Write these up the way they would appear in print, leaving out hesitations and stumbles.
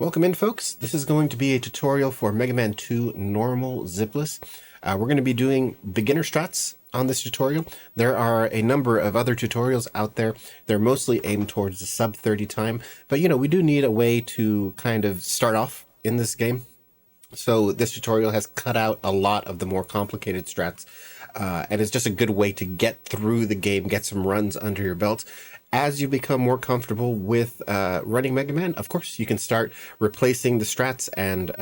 Welcome in, folks. This is going to be a tutorial for Mega Man 2 Normal Zipless. We're going to be doing beginner strats on this tutorial. There are a number of other tutorials out there. They're mostly aimed towards the sub 30 time, but we do need a way to kind of start off in this game. So this tutorial has cut out a lot of the more complicated strats, and it's just a good way to get through the game, get some runs under your belt. As you become more comfortable with running Mega Man, of course, you can start replacing the strats and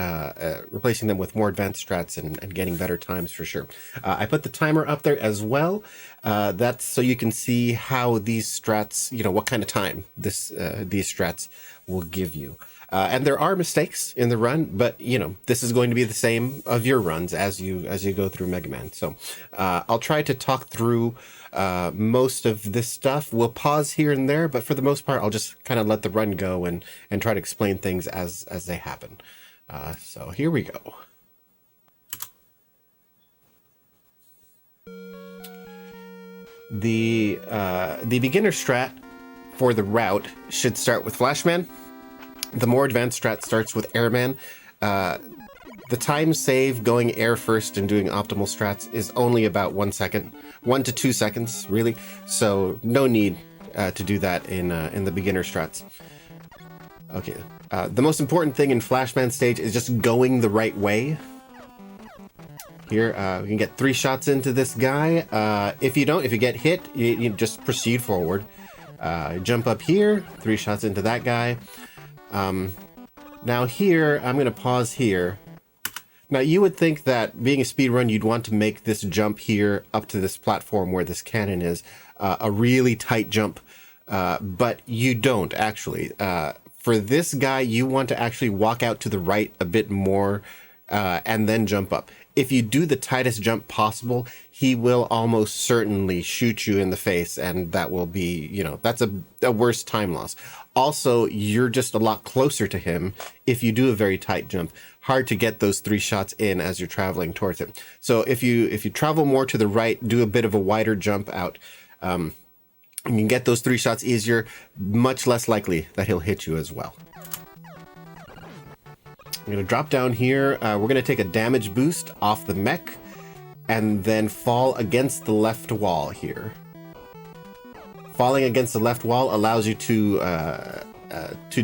replacing them with more advanced strats and getting better times for sure. I put the timer up there as well. That's so you can see how these strats, what kind of time these strats will give you. And there are mistakes in the run, but this is going to be the same of your runs as you go through Mega Man. So I'll try to talk through most of this stuff. We'll pause here and there, but for the most part, I'll just kind of let the run go and try to explain things as they happen. So here we go. The beginner strat for the route should start with Flashman. The more advanced strat starts with Airman. The time save going air first and doing optimal strats is only about 1 second, 1 to 2 seconds, really. So no need to do that in the beginner strats. Okay, the most important thing in Flashman stage is just going the right way. Here, we can get 3 shots into this guy. If you get hit, you just proceed forward. Jump up here, 3 shots into that guy. Now here, I'm going to pause here. Now you would think that being a speedrun, you'd want to make this jump here up to this platform where this cannon is a really tight jump, but you don't actually. For this guy, you want to actually walk out to the right a bit more and then jump up. If you do the tightest jump possible, he will almost certainly shoot you in the face, and that will be, that's a worse time loss. Also, you're just a lot closer to him if you do a very tight jump. Hard to get those 3 shots in as you're traveling towards him. So if you travel more to the right, do a bit of a wider jump out, you can get those 3 shots easier, much less likely that he'll hit you as well. I'm going to drop down here. We're going to take a damage boost off the mech and then fall against the left wall here. Falling against the left wall allows you to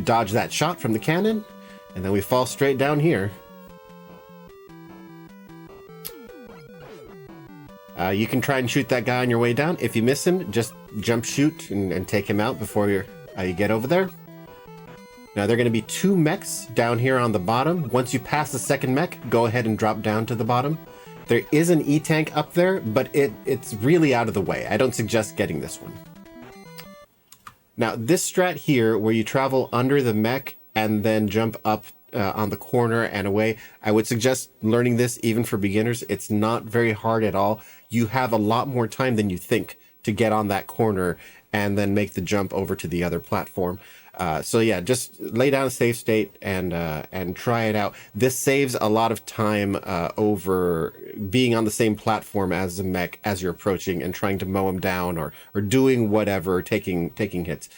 dodge that shot from the cannon, and then we fall straight down here. You can try and shoot that guy on your way down. If you miss him, just jump shoot and take him out before you get over there. Now, there are going to be 2 mechs down here on the bottom. Once you pass the second mech, go ahead and drop down to the bottom. There is an E-tank up there, but it's really out of the way. I don't suggest getting this one. Now, this strat here, where you travel under the mech and then jump up on the corner and away, I would suggest learning this even for beginners. It's not very hard at all. You have a lot more time than you think to get on that corner and then make the jump over to the other platform. So yeah, just lay down a safe state and try it out. This saves a lot of time over being on the same platform as the mech as you're approaching and trying to mow him down or doing whatever, taking hits.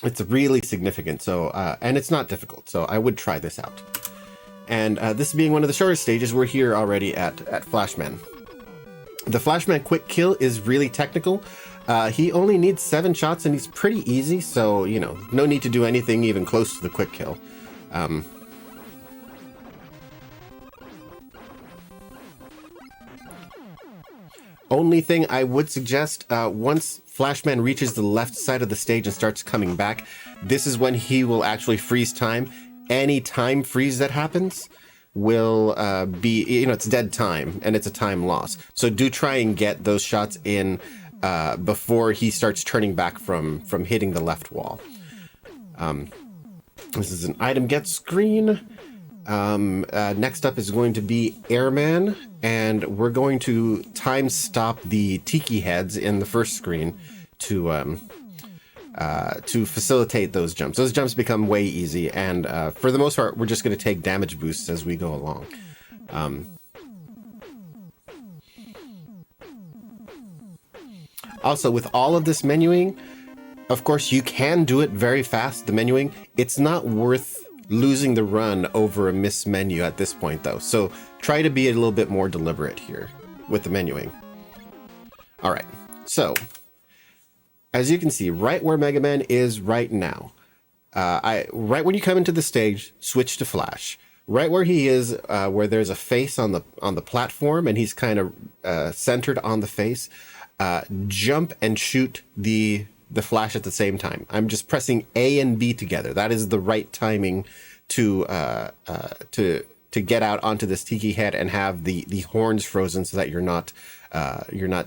It's really significant. So and it's not difficult. So I would try this out. And this being one of the shortest stages, we're here already at Flashman. The Flashman quick kill is really technical. He only needs 7 shots and he's pretty easy, so, no need to do anything even close to the quick kill. Only thing I would suggest, once Flashman reaches the left side of the stage and starts coming back, this is when he will actually freeze time. Any time freeze that happens will be, it's dead time and it's a time loss. So do try and get those shots in before he starts turning back from hitting the left wall. This is an item get screen. Next up is going to be Airman, and we're going to time stop the tiki heads in the first screen to facilitate those jumps. Those jumps become way easy, and for the most part, we're just going to take damage boosts as we go along. Also, with all of this menuing, Of course, you can do it very fast, the menuing. It's not worth losing the run over a miss menu at this point, though. So try to be a little bit more deliberate here with the menuing. All right, so as you can see, right where Mega Man is right now, right when you come into the stage, switch to Flash. Right where he is, where there's a face on the platform, and he's kind of centered on the face. Jump and shoot the Flash at the same time. I'm just pressing A and B together. That is the right timing to get out onto this tiki head and have the horns frozen so that you're not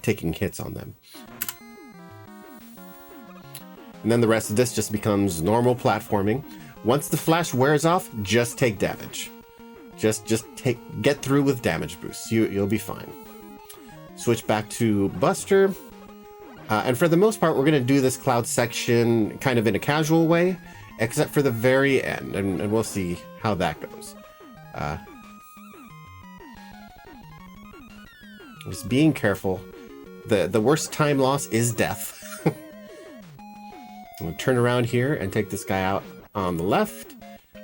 taking hits on them. And then the rest of this just becomes normal platforming. Once the Flash wears off, just take damage. Just get through with damage boosts. You'll be fine. Switch back to Buster. And for the most part, we're going to do this cloud section kind of in a casual way, except for the very end, and we'll see how that goes. Just being careful. The worst time loss is death. I'm going to turn around here and take this guy out on the left.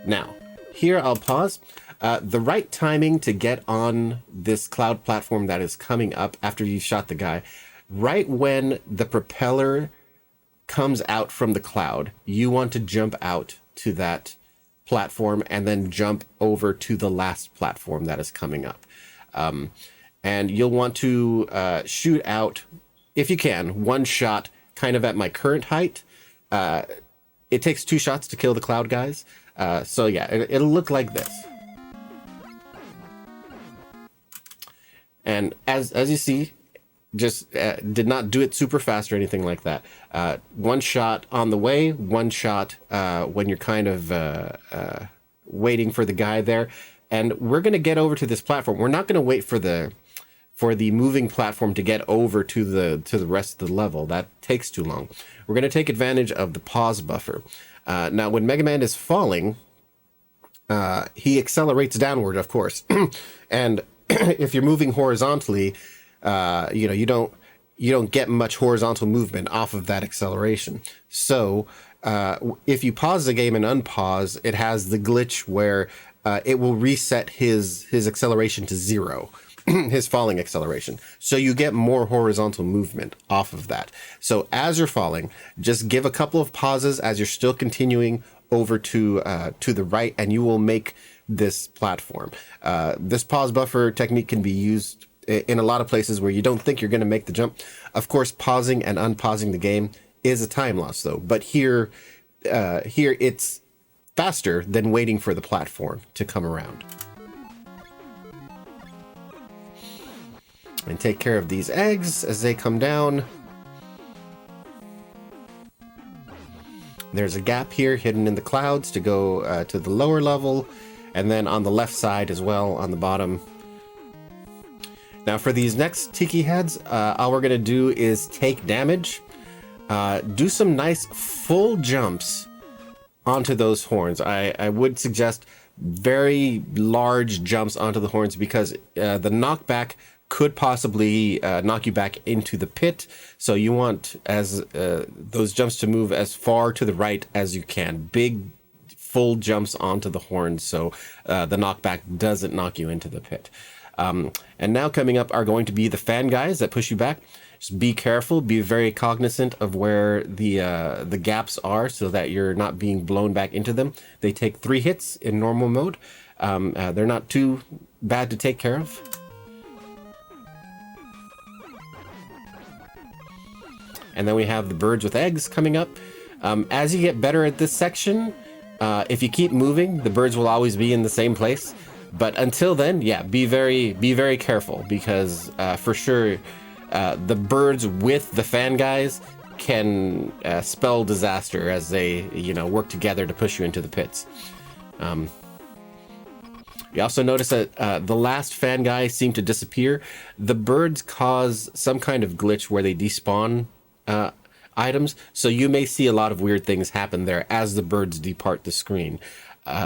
Now, here I'll pause. The right timing to get on this cloud platform that is coming up after you've shot the guy, right when the propeller comes out from the cloud, you want to jump out to that platform and then jump over to the last platform that is coming up. And you'll want to shoot out, if you can, one shot kind of at my current height. It takes 2 shots to kill the cloud guys. So yeah, it'll look like this. And as you see, just did not do it super fast or anything like that. One shot on the way, one shot when you're kind of waiting for the guy there. And we're going to get over to this platform. We're not going to wait for the moving platform to get over to the rest of the level. That takes too long. We're going to take advantage of the pause buffer. Now, when Mega Man is falling, he accelerates downward, of course. And if you're moving horizontally, you don't get much horizontal movement off of that acceleration. So if you pause the game and unpause, it has the glitch where it will reset his acceleration to 0. His falling acceleration. So you get more horizontal movement off of that. So as you're falling, just give a couple of pauses as you're still continuing over to the right, and you will make this platform. This pause buffer technique can be used in a lot of places where you don't think you're going to make the jump. Of course, pausing and unpausing the game is a time loss, though. But here it's faster than waiting for the platform to come around. And take care of these eggs as they come down. There's a gap here hidden in the clouds to go to the lower level, and then on the left side as well on the bottom. Now for these next tiki heads, all we're going to do is take damage, do some nice full jumps onto those horns. I would suggest very large jumps onto the horns because the knockback could possibly knock you back into the pit. So you want those jumps to move as far to the right as you can. Big, full jumps onto the horns so the knockback doesn't knock you into the pit. And now coming up are going to be the fan guys that push you back. Just be careful, be very cognizant of where the gaps are so that you're not being blown back into them. They take 3 hits in normal mode. They're not too bad to take care of. And then we have the birds with eggs coming up. As you get better at this section, if you keep moving, the birds will always be in the same place. But until then, yeah, be very careful because for sure, the birds with the fan guys can spell disaster as they, work together to push you into the pits. You also notice that the last fan guys seem to disappear. The birds cause some kind of glitch where they despawn items, so you may see a lot of weird things happen there as the birds depart the screen.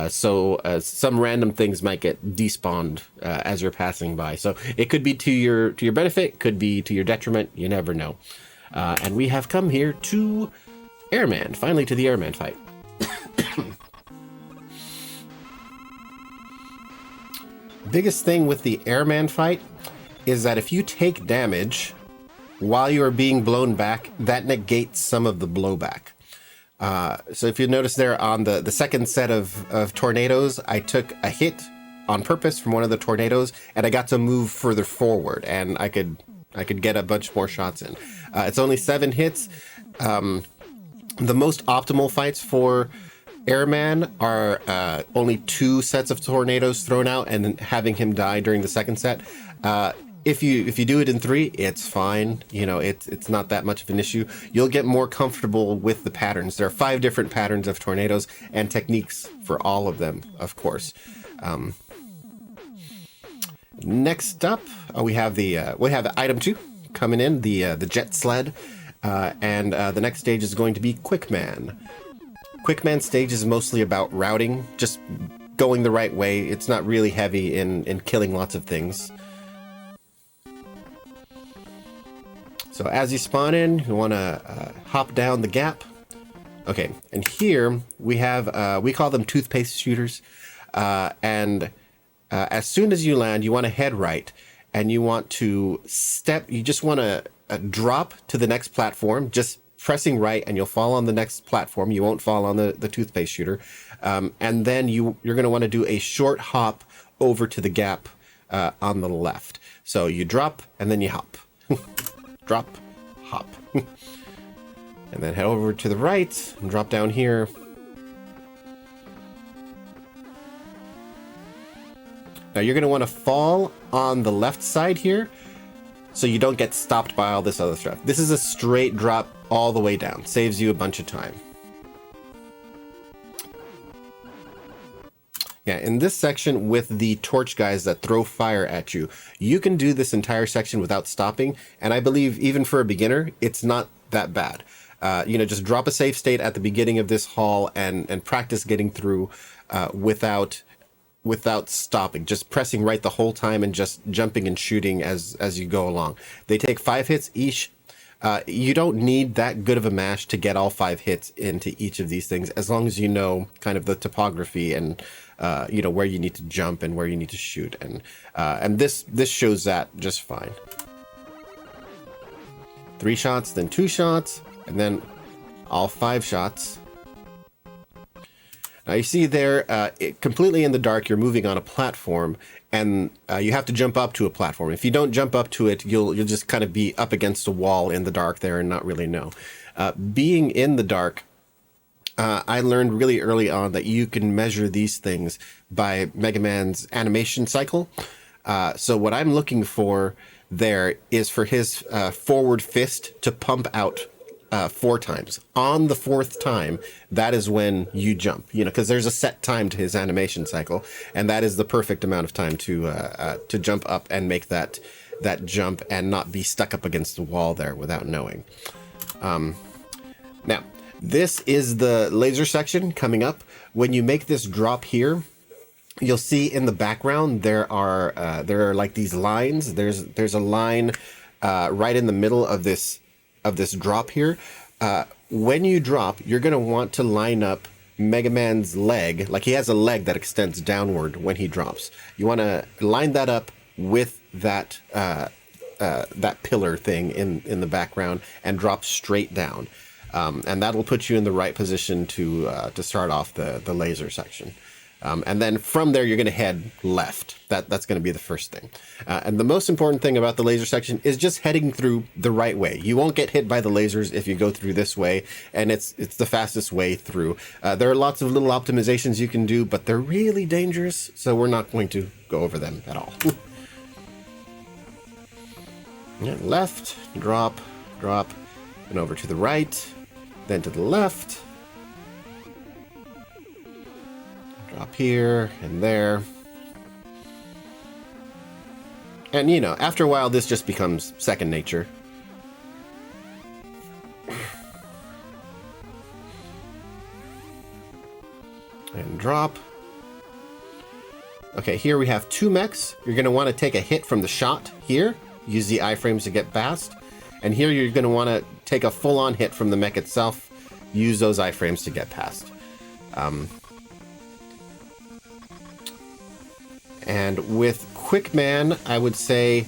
So some random things might get despawned as you're passing by. So it could be to your benefit, could be to your detriment. You never know. And we have come here to Airman. Finally to the Airman fight. Biggest thing with the Airman fight is that if you take damage while you are being blown back, that negates some of the blowback. So if you notice there on the second set of tornadoes, I took a hit on purpose from one of the tornadoes, and I got to move further forward, and I could get a bunch more shots in. It's only 7 hits. The most optimal fights for Airman are only 2 sets of tornadoes thrown out and having him die during the second set. If you do it in 3, it's fine. You know, it's not that much of an issue. You'll get more comfortable with the patterns. There are 5 different patterns of tornadoes and techniques for all of them, of course. Next up, we have the item 2 coming in, the jet sled, and the next stage is going to be Quickman. Quickman stage is mostly about routing, just going the right way. It's not really heavy in killing lots of things. So as you spawn in, you want to hop down the gap. Okay, and here we have, we call them Toothpaste Shooters. And as soon as you land, you want to head right, and you want to you just want to drop to the next platform, just pressing right, and you'll fall on the next platform. You won't fall on the Toothpaste Shooter. And then you're going to want to do a short hop over to the gap on the left. So you drop, and then you hop. Drop, hop. And then head over to the right, and drop down here. Now you're going to want to fall on the left side here, so you don't get stopped by all this other stuff. This is a straight drop all the way down. Saves you a bunch of time. Yeah, in this section with the torch guys that throw fire at you, you can do this entire section without stopping. And I believe even for a beginner, it's not that bad. You know, just drop a safe state at the beginning of this hall and practice getting through without stopping, just pressing right the whole time and just jumping and shooting as you go along. They take 5 hits each. You don't need that good of a mash to get all 5 hits into each of these things, as long as you know kind of the topography and you know where you need to jump and where you need to shoot, and this shows that just fine. 3 shots, then 2 shots, and then all 5 shots. Now you see there, completely in the dark, you're moving on a platform, and you have to jump up to a platform. If you don't jump up to it, you'll just kind of be up against a wall in the dark there and not really know. Being in the dark, I learned really early on that you can measure these things by Mega Man's animation cycle. So what I'm looking for there is for his forward fist to pump out 4 times. On the 4th time, that is when you jump, you know, because there's a set time to his animation cycle, and that is the perfect amount of time to jump up and make that jump and not be stuck up against the wall there without knowing. Now, this is the laser section coming up. When you make this drop here, you'll see in the background there are like these lines. There's a line right in the middle of this drop here. When you drop, you're going to want to line up Mega Man's leg. Like, he has a leg that extends downward when he drops. You want to line that up with that pillar thing in the background and drop straight down. And that'll put you in the right position to start off the laser section. And then from there, you're going to head left. That's going to be the first thing. And the most important thing about the laser section is just heading through the right way. You won't get hit by the lasers if you go through this way, and it's the fastest way through. There are lots of little optimizations you can do, but they're really dangerous, so we're not going to go over them at all. Yeah, left, drop, and over to the right, then to the left. Drop here and there. And, you know, after a while, this just becomes second nature. And drop. Okay, here we have 2 mechs. You're going to want to take a hit from the shot here. Use the iframes to get past. And here you're going to want to take a full-on hit from the mech itself. use those iframes to get past. And with Quickman, I would say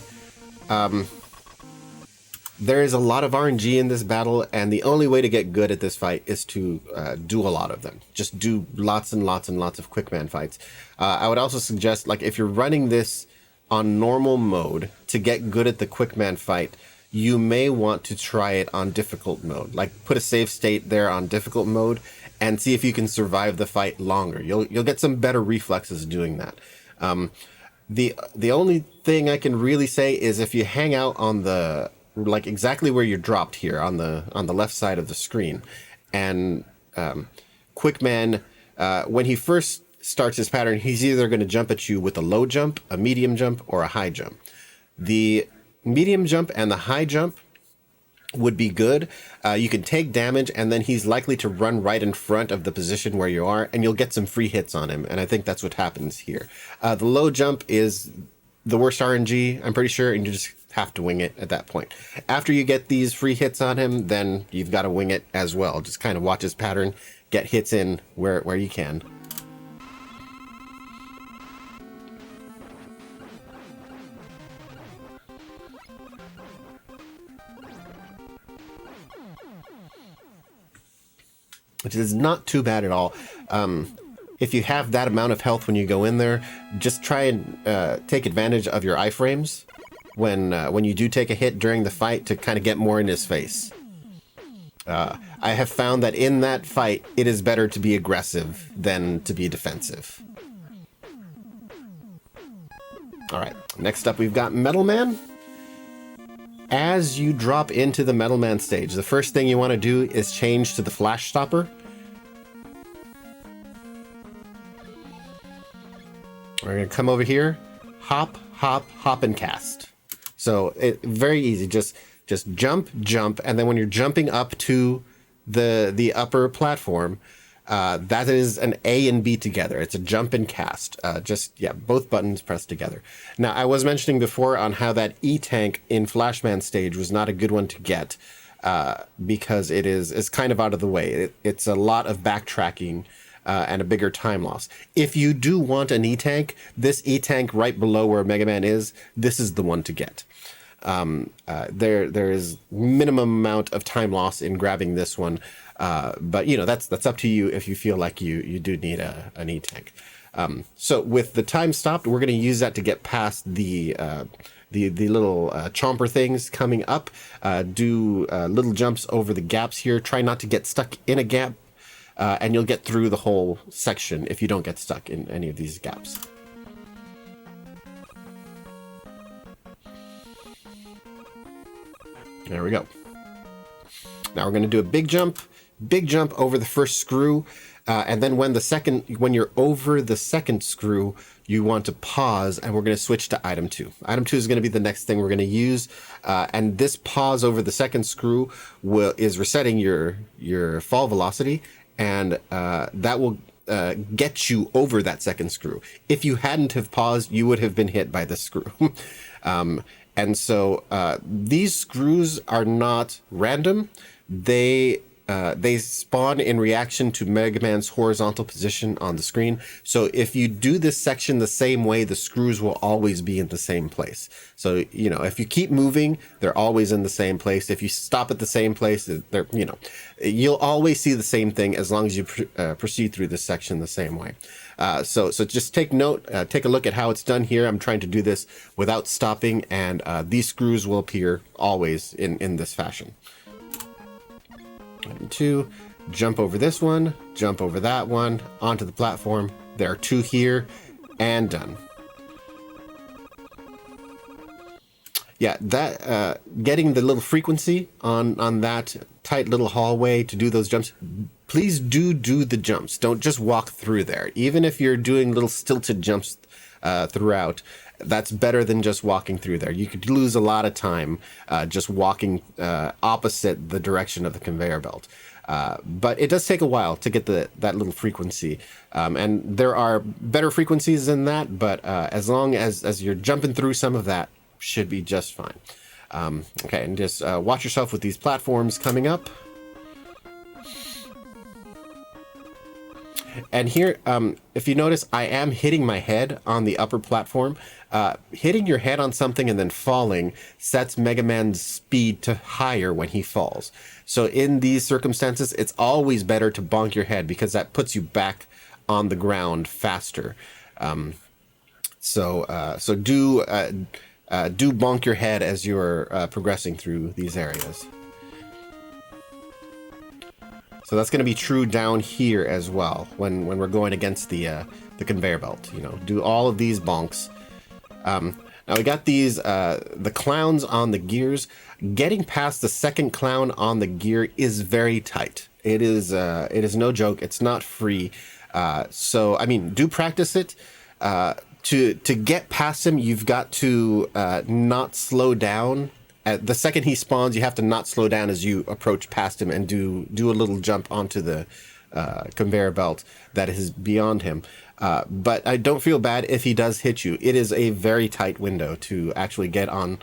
there is a lot of RNG in this battle, and the only way to get good at this fight is to do a lot of them. Just do lots and lots and lots of Quickman fights. I would also suggest, like, if you're running this on normal mode, to get good at the Quickman fight, you may want to try it on difficult mode. Like, put a save state there on difficult mode and see if you can survive the fight longer. You'll get some better reflexes doing that. The only thing I can really say is if you hang out on the, like, exactly where you're dropped here on the left side of the screen, and Quickman, when he first starts his pattern, he's either going to jump at you with a low jump, a medium jump, or a high jump. The medium jump and the high jump would be good. You can take damage, and then he's likely to run right in front of the position where you are, and you'll get some free hits on him, and I think that's what happens here. The low jump is the worst RNG, I'm pretty sure, and you just have to wing it at that point. After you get these free hits on him, then you've got to wing it as well. Just kind of watch his pattern, get hits in where you can. Which is not too bad at all. If you have that amount of health when you go in there, just try and take advantage of your iframes when you do take a hit during the fight to kind of get more in his face. I have found that in that fight, it is better to be aggressive than to be defensive. All right, next up we've got Metal Man. As you drop into the Metal Man stage, the first thing you want to do is change to the Flash Stopper. We're going to come over here, hop, hop, hop, and cast. So very easy. Just jump, jump, and then when you're jumping up to the upper platform, that is an A and B together. It's a jump and cast. Both buttons pressed together. Now, I was mentioning before on how that E-Tank in Flashman stage was not a good one to get because it's kind of out of the way. It's a lot of backtracking and a bigger time loss. If you do want an E-Tank, this E-Tank right below where Mega Man is, this is the one to get. There is minimum amount of time loss in grabbing this one, but you know that's up to you if you feel like you do need an E-Tank. So with the time stopped, we're going to use that to get past the little chomper things coming up. Do little jumps over the gaps here. Try not to get stuck in a gap, and you'll get through the whole section if you don't get stuck in any of these gaps. There we go. Now we're going to do a big jump over the first screw, and then when you're over the second screw, you want to pause, and we're going to switch to item 2. Item 2 is going to be the next thing we're going to use, and this pause over the second screw is resetting your fall velocity, and that will get you over that second screw. If you hadn't have paused, you would have been hit by the screw. And so these screws are not random. They spawn in reaction to Mega Man's horizontal position on the screen. So if you do this section the same way, the screws will always be in the same place. So, you know, if you keep moving, they're always in the same place. If you stop at the same place, you'll always see the same thing as long as you proceed through this section the same way. So just take note, take a look at how it's done here. I'm trying to do this without stopping, and these screws will appear always in this fashion. Item 2, jump over this one, jump over that one, onto the platform. There are 2 here, and done. Yeah, that getting the little frequency on that tight little hallway to do those jumps. Please do the jumps. Don't just walk through there. Even if you're doing little stilted jumps throughout, that's better than just walking through there. You could lose a lot of time just walking opposite the direction of the conveyor belt. But it does take a while to get that little frequency. And there are better frequencies than that, but as long as you're jumping through some of that, should be just fine. Okay, and just watch yourself with these platforms coming up. And here, if you notice, I am hitting my head on the upper platform. Hitting your head on something and then falling sets Mega Man's speed to higher when he falls. So in these circumstances, it's always better to bonk your head because that puts you back on the ground faster. So do bonk your head as you're progressing through these areas. So that's going to be true down here as well when we're going against the conveyor belt. You know, do all of these bonks. Now we got these the clowns on the gears. Getting past the second clown on the gear is very tight. It is no joke. It's not free. So I mean, do practice it. To get past him, you've got to not slow down. At the second he spawns, you have to not slow down as you approach past him and do a little jump onto the conveyor belt that is beyond him. But I don't feel bad if he does hit you. It is a very tight window to actually get on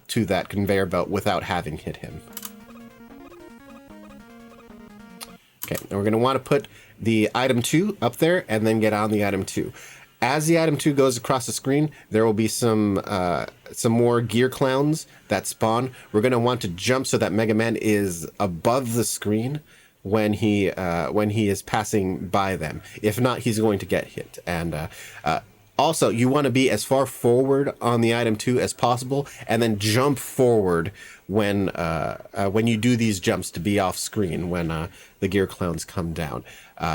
to that conveyor belt without having hit him. Okay, and we're going to want to put the item 2 up there and then get on the item 2. As the item 2 goes across the screen, there will be some more gear clowns that spawn. We're going to want to jump so that Mega Man is above the screen when he is passing by them. If not, he's going to get hit. And also, you want to be as far forward on the item 2 as possible, and then jump forward when you do these jumps to be off screen when the gear clowns come down.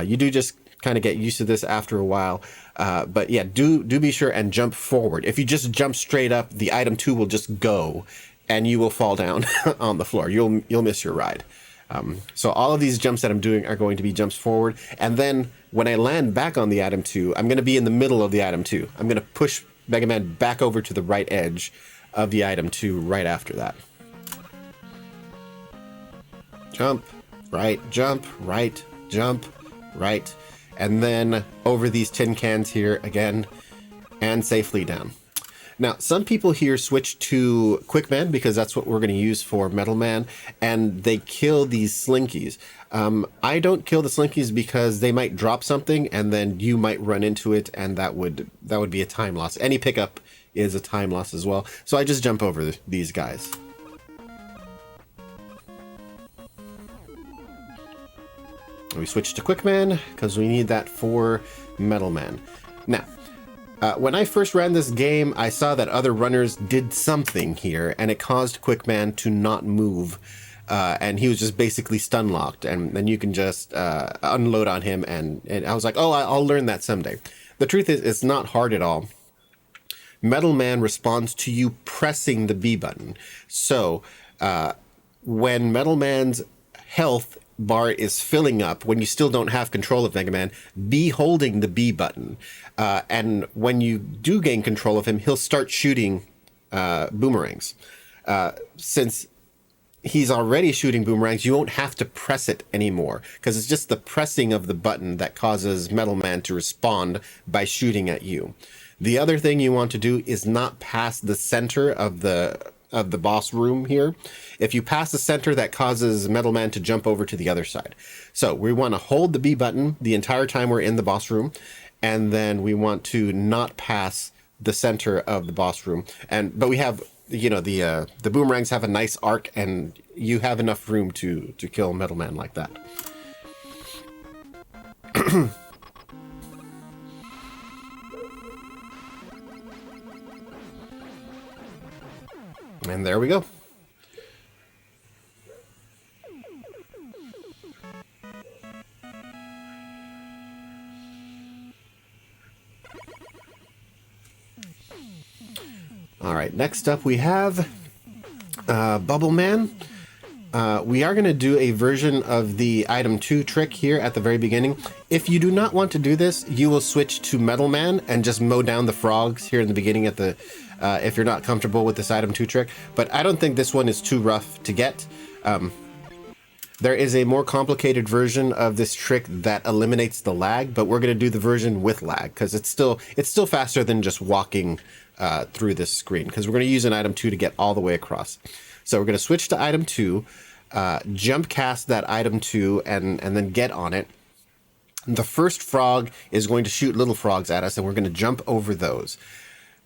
You do just kind of get used to this after a while. But yeah, do be sure and jump forward. If you just jump straight up, the item 2 will just go and you will fall down on the floor. You'll miss your ride. So all of these jumps that I'm doing are going to be jumps forward. And then when I land back on the item 2, I'm going to be in the middle of the item 2. I'm going to push Mega Man back over to the right edge of the item 2 right after that. Jump, right, jump, right, jump, right. And then over these tin cans here again, and safely down. Now, some people here switch to Quick Man because that's what we're going to use for Metal Man, and they kill these slinkies. I don't kill the slinkies because they might drop something, and then you might run into it, and that would be a time loss. Any pickup is a time loss as well, so I just jump over these guys. We switch to Quick Man because we need that for Metal Man. Now, when I first ran this game, I saw that other runners did something here, and it caused Quick Man to not move, and he was just basically stun locked, and then you can just unload on him, and I was like, oh, I'll learn that someday. The truth is, it's not hard at all. Metal Man responds to you pressing the B button. So, when Metal Man's health bar is filling up, when you still don't have control of Mega Man, be holding the B button. And when you do gain control of him, he'll start shooting boomerangs. Since he's already shooting boomerangs, you won't have to press it anymore, because it's just the pressing of the button that causes Metal Man to respond by shooting at you. The other thing you want to do is not pass the center of the boss room here. If you pass the center, that causes Metal Man to jump over to the other side. So we want to hold the B button the entire time we're in the boss room, and then we want to not pass the center of the boss room. But we have, you know, the boomerangs have a nice arc, and you have enough room to kill Metal Man like that. And there we go. All right, next up we have Bubble Man. We are going to do a version of the item 2 trick here at the very beginning. If you do not want to do this, you will switch to Metal Man and just mow down the frogs here in the beginning at the if you're not comfortable with this item 2 trick. But I don't think this one is too rough to get. There is a more complicated version of this trick that eliminates the lag, but we're going to do the version with lag because it's still faster than just walking through this screen, because we're going to use an item 2 to get all the way across. So we're going to switch to item 2, jump cast that item 2, and then get on it. The first frog is going to shoot little frogs at us, and we're going to jump over those.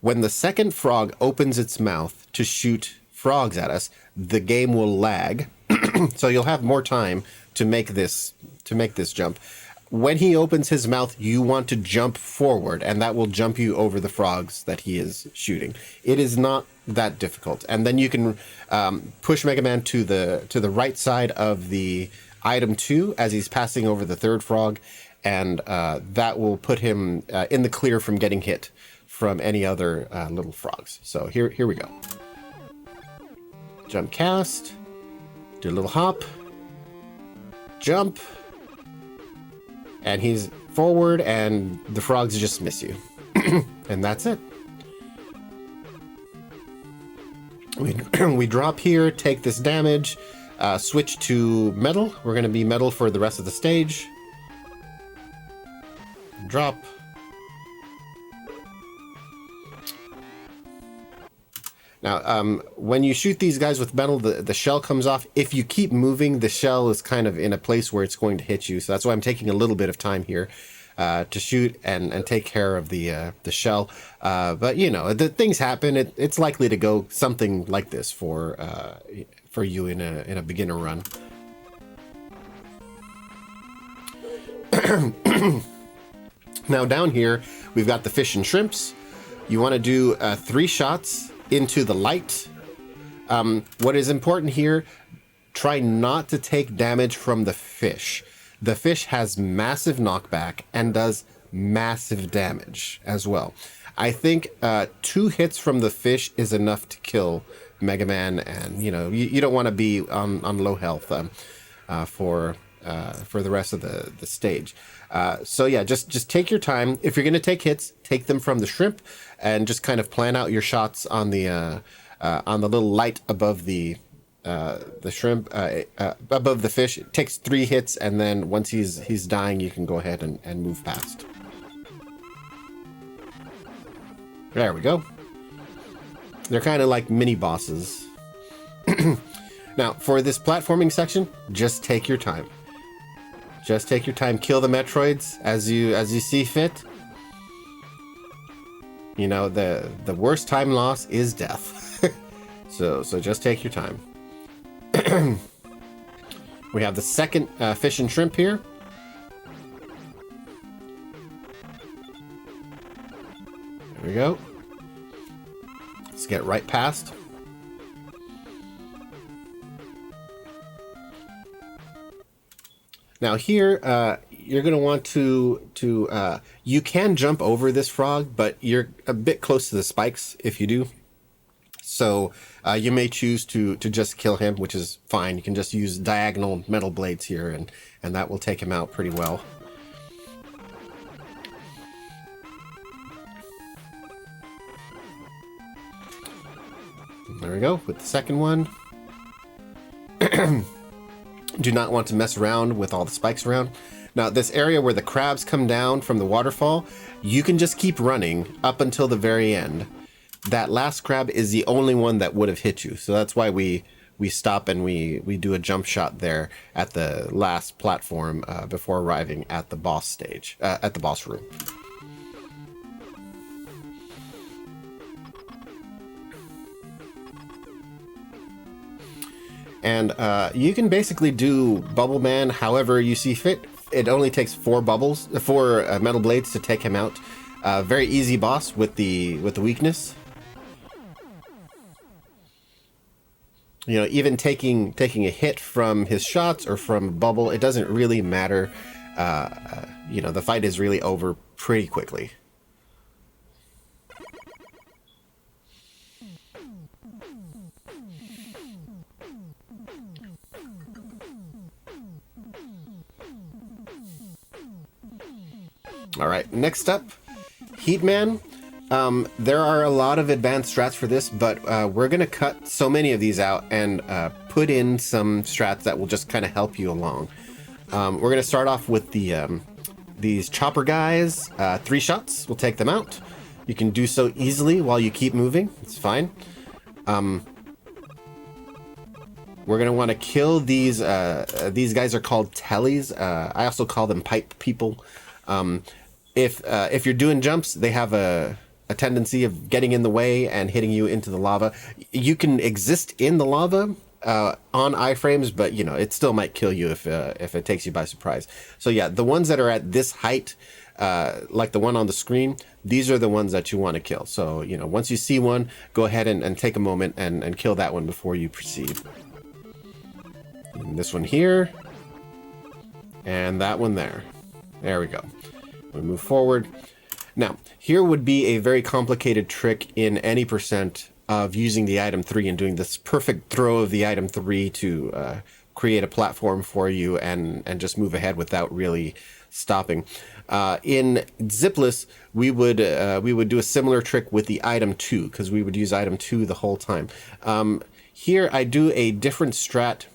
When the second frog opens its mouth to shoot frogs at us, the game will lag, so you'll have more time to make this jump. When he opens his mouth, you want to jump forward, and that will jump you over the frogs that he is shooting. It is not that difficult. And then you can push Mega Man to the right side of the item 2 as he's passing over the third frog, and that will put him in the clear from getting hit from any other little frogs. So here we go. Jump cast, do a little hop, jump, and he's forward, and the frogs just miss you. And that's it. We drop here, take this damage, switch to metal. We're going to be metal for the rest of the stage. Drop. Now, when you shoot these guys with metal, the shell comes off. If you keep moving, the shell is kind of in a place where it's going to hit you. So that's why I'm taking a little bit of time here to shoot and take care of the shell. But, you know, the things happen. It's likely to go something like this for you in a beginner run. Now, down here, we've got the fish and shrimps. You want to do 3 shots into the light. What is important here, try not to take damage from the fish. The fish has massive knockback and does massive damage as well. I think 2 hits from the fish is enough to kill Mega Man, and you know you don't want to be on low health for the rest of the stage. So yeah, just take your time. If you're going to take hits, take them from the shrimp, and just kind of plan out your shots on the little light above the shrimp, above the fish. It takes 3 hits, and then once he's dying, you can go ahead and move past. There we go. They're kind of like mini bosses. Now, for this platforming section, just take your time. Just take your time. Kill the Metroids as you see fit. You know, the worst time loss is death. so just take your time. We have the second fish and shrimp here. There we go. Let's get right past. Now here, you're going to want to you can jump over this frog, but you're a bit close to the spikes if you do. So you may choose to just kill him, which is fine. You can just use diagonal metal blades here, and that will take him out pretty well. There we go, with the second one. Do not want to mess around with all the spikes around. Now, this area where the crabs come down from the waterfall, you can just keep running up until the very end. That last crab is the only one that would have hit you. So that's why we stop and we do a jump shot there at the last platform before arriving at the boss stage, at the boss room. And you can basically do Bubble Man however you see fit. It only takes 4 metal blades to take him out. Very easy boss with the weakness. You know, even taking a hit from his shots or from Bubble, it doesn't really matter. You know, the fight is really over pretty quickly. All right, next up, Heatman. There are a lot of advanced strats for this, but we're going to cut so many of these out and put in some strats that will just kind of help you along. We're going to start off with these chopper guys. 3 shots will take them out. You can do so easily while you keep moving. It's fine. We're going to want to kill these guys are called tellies. I also call them pipe people. If you're doing jumps, they have a tendency of getting in the way and hitting you into the lava. You can exist in the lava on iframes, but you know it still might kill you if it takes you by surprise. So yeah, the ones that are at this height, like the one on the screen, these are the ones that you want to kill. So you know, once you see one, go ahead and take a moment and kill that one before you proceed. And this one here, and that one there. There we go. We move forward. Now, here would be a very complicated trick in any percent of using the item 3 and doing this perfect throw of the item 3 to create a platform for you and just move ahead without really stopping. In Zipless, we would do a similar trick with the item 2 because we would use item 2 the whole time. Here, I do a different strat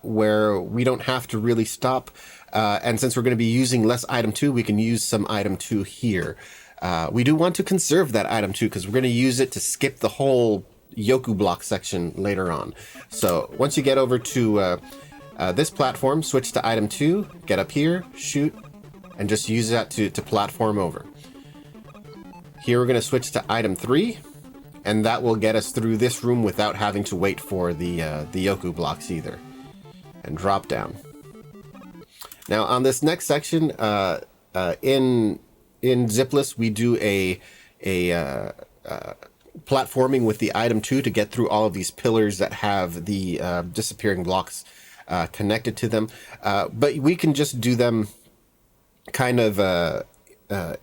where we don't have to really stop. And since we're going to be using less item 2, we can use some item 2 here. We do want to conserve that item 2 because we're going to use it to skip the whole Yoku block section later on. So once you get over to this platform, switch to item 2, get up here, shoot, and just use that to platform over. Here we're going to switch to item 3. And that will get us through this room without having to wait for the Yoku blocks either. And drop down. Now on this next section, in Zipless, we do a platforming with the item 2 to get through all of these pillars that have the disappearing blocks connected to them. But we can just do them kind of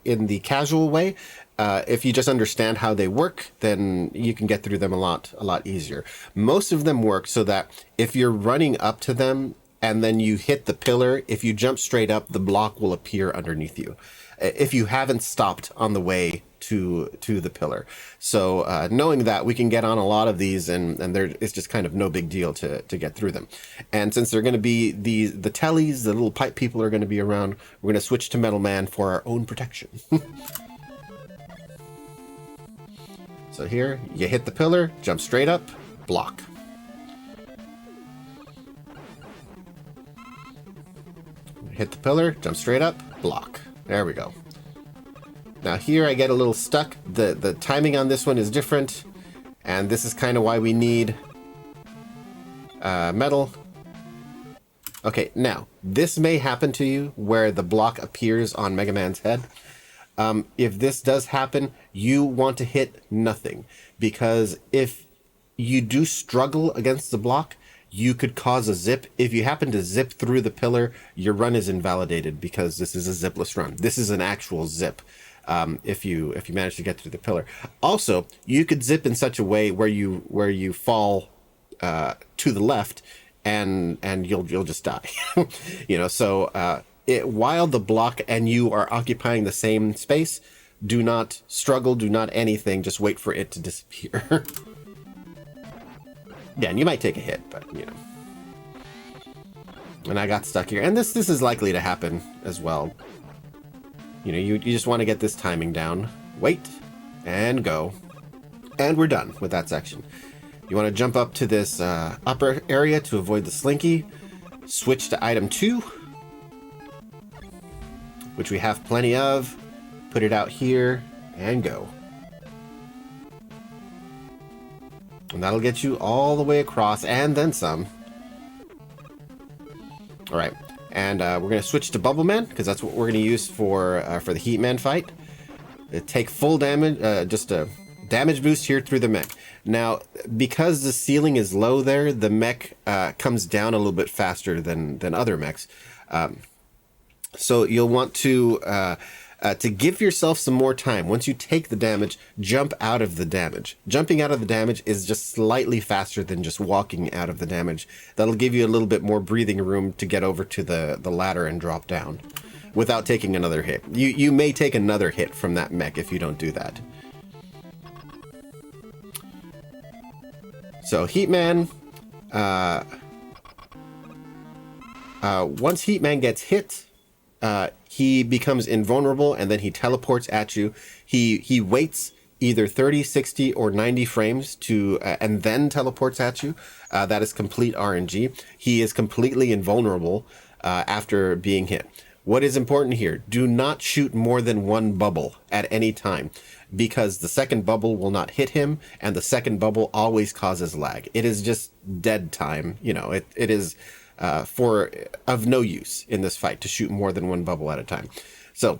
in the casual way. If you just understand how they work, then you can get through them a lot easier. Most of them work so that if you're running up to them and then you hit the pillar, if you jump straight up, the block will appear underneath you. If you haven't stopped on the way to the pillar. So knowing that, we can get on a lot of these and it's just kind of no big deal to get through them. And since they're going to be the tellies, the little pipe people are going to be around, we're going to switch to Metal Man for our own protection. So here, you hit the pillar, jump straight up, block. Hit the pillar, jump straight up, block. There we go. Now here I get a little stuck. The timing on this one is different. And this is kind of why we need metal. Okay, now, this may happen to you where the block appears on Mega Man's head. If this does happen, you want to hit nothing, because if you do struggle against the block, you could cause a zip. If you happen to zip through the pillar, your run is invalidated because this is a zipless run. This is an actual zip. If you manage to get through the pillar. Also, you could zip in such a way where you fall to the left and you'll just die. You know, so while the block and you are occupying the same space, do not struggle, do not anything, just wait for it to disappear. Yeah, and you might take a hit, but you know. And I got stuck here. And this is likely to happen as well. You know, you just want to get this timing down. Wait, and go. And we're done with that section. You want to jump up to this upper area to avoid the slinky. Switch to item 2, which we have plenty of. Put it out here, and go. And that'll get you all the way across, and then some. All right, and we're going to switch to Bubble Man, because that's what we're going to use for the Heat Man fight. Take full damage, just a damage boost here through the mech. Now, because the ceiling is low there, the mech comes down a little bit faster than other mechs. So you'll want to give yourself some more time. Once you take the damage, jump out of the damage. Jumping out of the damage is just slightly faster than just walking out of the damage. That'll give you a little bit more breathing room to get over to the ladder and drop down without taking another hit. You may take another hit from that mech if you don't do that. So Heat Man, once Heat Man gets hit, he becomes invulnerable, and then he teleports at you. He waits either 30, 60, or 90 frames to and then teleports at you. That is complete RNG. He is completely invulnerable after being hit. What is important here? Do not shoot more than one bubble at any time, because the second bubble will not hit him, and the second bubble always causes lag. It is just dead time. You know, it is of no use in this fight to shoot more than one bubble at a time. So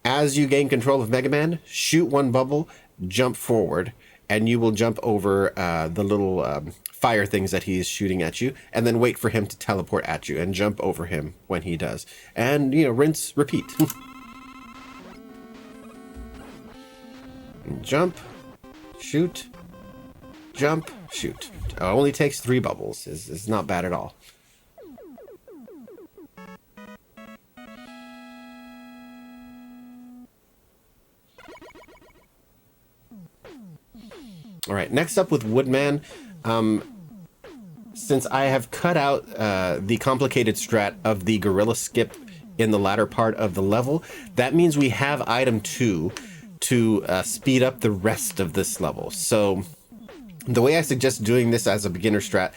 as you gain control of Mega Man, shoot one bubble, jump forward, and you will jump over the little fire things that he is shooting at you, and then wait for him to teleport at you and jump over him when he does. And, you know, rinse, repeat. Jump, shoot, jump, shoot. It only takes 3 bubbles. It's not bad at all. All right, next up with Woodman. Since I have cut out the complicated strat of the gorilla skip in the latter part of the level, that means we have item 2 to speed up the rest of this level. So the way I suggest doing this as a beginner strat,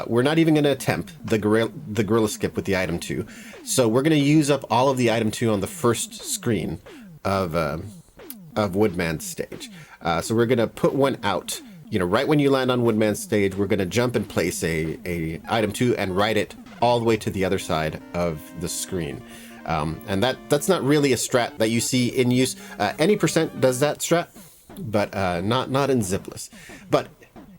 we're not even going to attempt the gorilla skip with the item 2. So we're going to use up all of the item 2 on the first screen of Woodman's stage. So we're going to put one out. You know, right when you land on Woodman's stage, we're going to jump and place a item 2 and write it all the way to the other side of the screen. And that's not really a strat that you see in use. Any percent does that strat, but not in Zipless. But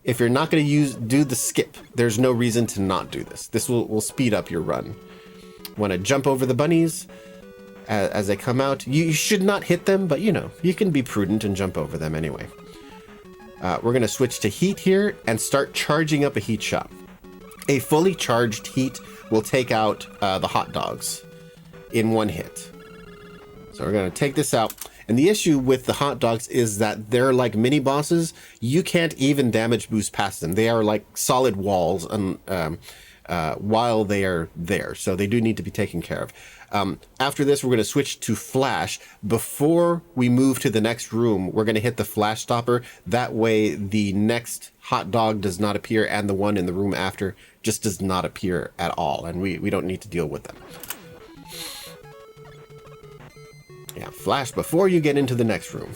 if you're not going to do the skip, there's no reason to not do this. This will speed up your run. Want to jump over the bunnies as they come out. You should not hit them, but you know, you can be prudent and jump over them anyway. We're going to switch to heat here and start charging up a heat shot. A fully charged heat will take out the hot dogs in one hit. So we're going to take this out. And the issue with the hot dogs is that they're like mini bosses. You can't even damage boost past them. They are like solid walls while they are there. So they do need to be taken care of. After this, we're going to switch to flash. Before we move to the next room, we're going to hit the flash stopper. That way the next hot dog does not appear, and the one in the room after just does not appear at all. And we don't need to deal with them. Yeah, flash before you get into the next room.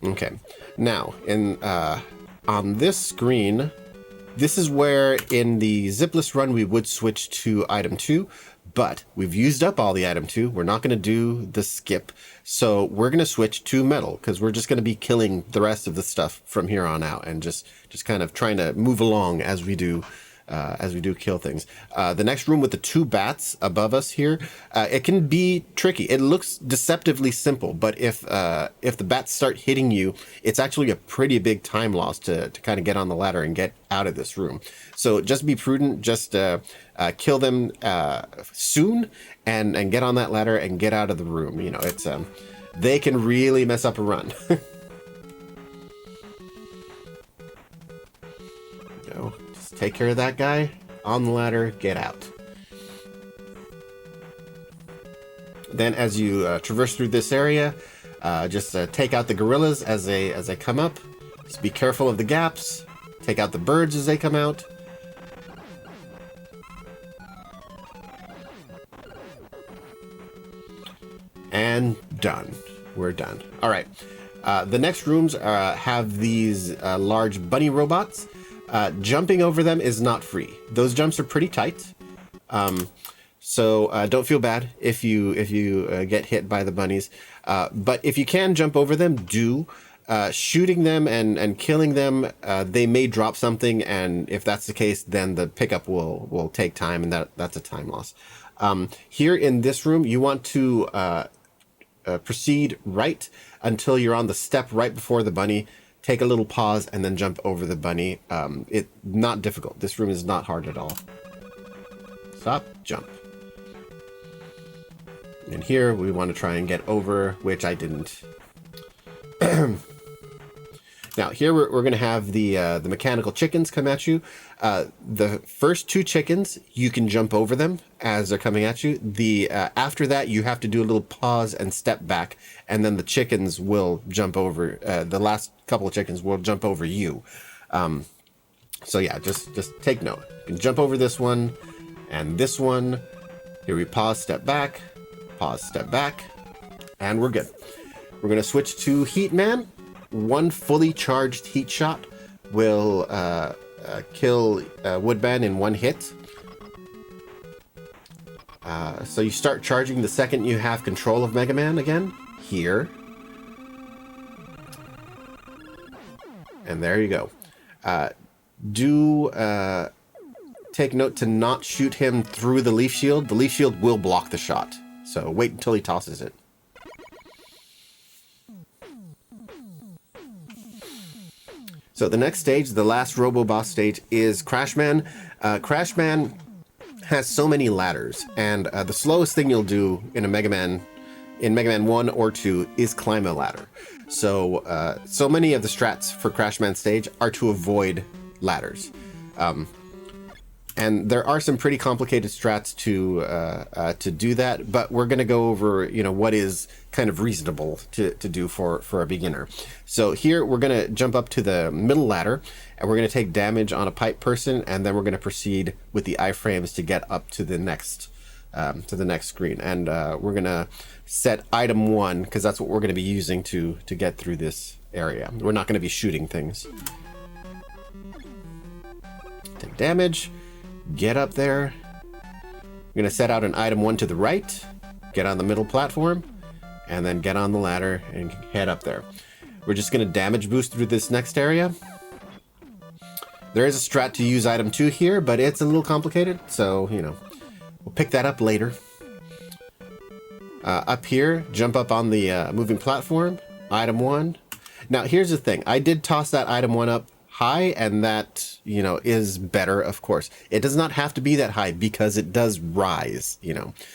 Okay, now on this screen, this is where in the Zipless run we would switch to item 2, but we've used up all the item 2. We're not going to do the skip, so we're going to switch to metal because we're just going to be killing the rest of the stuff from here on out and just kind of trying to move along as we do kill things. The next room with the 2 bats above us here, it can be tricky. It looks deceptively simple, but if the bats start hitting you, it's actually a pretty big time loss to kind of get on the ladder and get out of this room. So just be prudent. Just kill them soon and get on that ladder and get out of the room. You know, it's they can really mess up a run. Take care of that guy, on the ladder, get out. Then as you traverse through this area, just take out the gorillas as they come up. Just be careful of the gaps. Take out the birds as they come out. And done. We're done. All right. The next rooms have these large bunny robots. Jumping over them is not free. Those jumps are pretty tight. So don't feel bad if you get hit by the bunnies. But if you can jump over them, do. Shooting them and killing them, they may drop something, and if that's the case, then the pickup will take time, and that's a time loss. Here in this room, you want to proceed right until you're on the step right before the bunny. Take a little pause and then jump over the bunny. It's not difficult. This room is not hard at all. Stop, jump. And here we want to try and get over, which I didn't. The Now here we're going to have the mechanical chickens come at you. The first 2 chickens, you can jump over them as they're coming at you. After that, you have to do a little pause and step back, and then the chickens will jump over. The last couple of chickens will jump over you. So yeah, just take note. You can jump over this one and this one. Here we pause, step back, and we're good. We're going to switch to Heat Man. 1 fully charged heat shot will kill Woodman in 1 hit. So you start charging the second you have control of Mega Man again. Here. And there you go. Take note to not shoot him through the leaf shield. The leaf shield will block the shot. So wait until he tosses it. So the next stage, the last Robo Boss stage, is Crashman. Crashman has so many ladders, and the slowest thing you'll do in Mega Man 1 or 2 is climb a ladder. So so many of the strats for Crashman stage are to avoid ladders. And there are some pretty complicated strats to do that, but we're going to go over, what is kind of reasonable to do for a beginner. So here we're going to jump up to the middle ladder, and we're going to take damage on a pipe person, and then we're going to proceed with the iframes to get up to the next screen. And we're going to set item 1, because that's what we're going to be using to get through this area. We're not going to be shooting things. Take damage. Get up there. I'm going to set out an item 1 to the right, get on the middle platform, and then get on the ladder and head up there. We're just going to damage boost through this next area. There is a strat to use item 2 here, but it's a little complicated, so, we'll pick that up later. Up here, jump up on the moving platform, item 1. Now, here's the thing. I did toss that item 1 up high, and that is better, of course. It does not have to be that high because it does rise,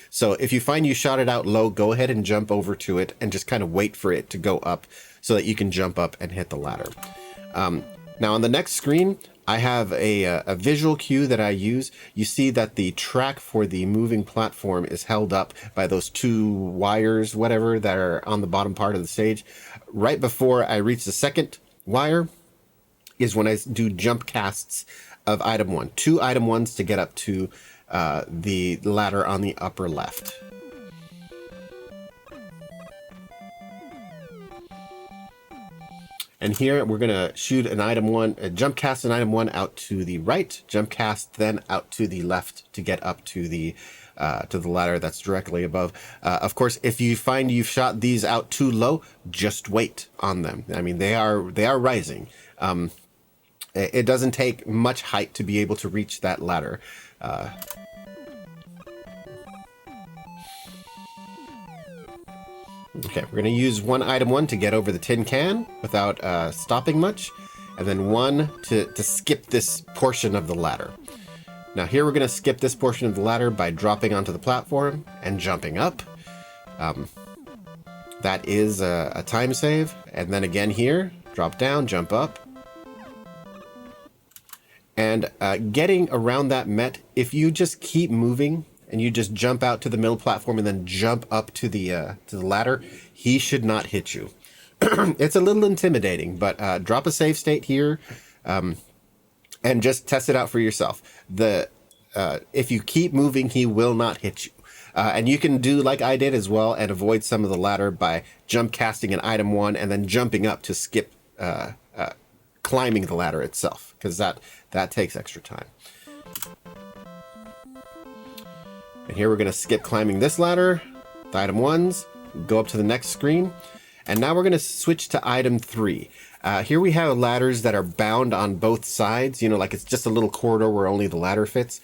so if you find you shot it out low, go ahead and jump over to it and just kind of wait for it to go up so that you can jump up and hit the ladder. Now on the next screen, I have a visual cue that I use. You see that the track for the moving platform is held up by those 2 wires, whatever, that are on the bottom part of the stage. Right before I reach the second wire is when I do jump casts of item 1. 2 item 1s to get up to the ladder on the upper left. And here we're going to shoot an item 1, jump cast an item 1 out to the right, jump cast then out to the left to get up to the ladder that's directly above. Of course, if you find you've shot these out too low, just wait on them. I mean, they are rising. It doesn't take much height to be able to reach that ladder. Okay, we're going to use item 1 to get over the tin can without stopping much, and then 1 to skip this portion of the ladder. Now here we're going to skip this portion of the ladder by dropping onto the platform and jumping up. That is a time save. And then again here, drop down, jump up. And getting around that Met, if you just keep moving and you just jump out to the middle platform and then jump up to the ladder, he should not hit you. It's a little intimidating, but drop a save state here and just test it out for yourself. If you keep moving, he will not hit you. And you can do like I did as well and avoid some of the ladder by jump casting an item 1 and then jumping up to skip climbing the ladder itself, because that takes extra time. And here we're going to skip climbing this ladder, the item 1s, go up to the next screen, and now we're going to switch to item 3. Here we have ladders that are bound on both sides, like it's just a little corridor where only the ladder fits.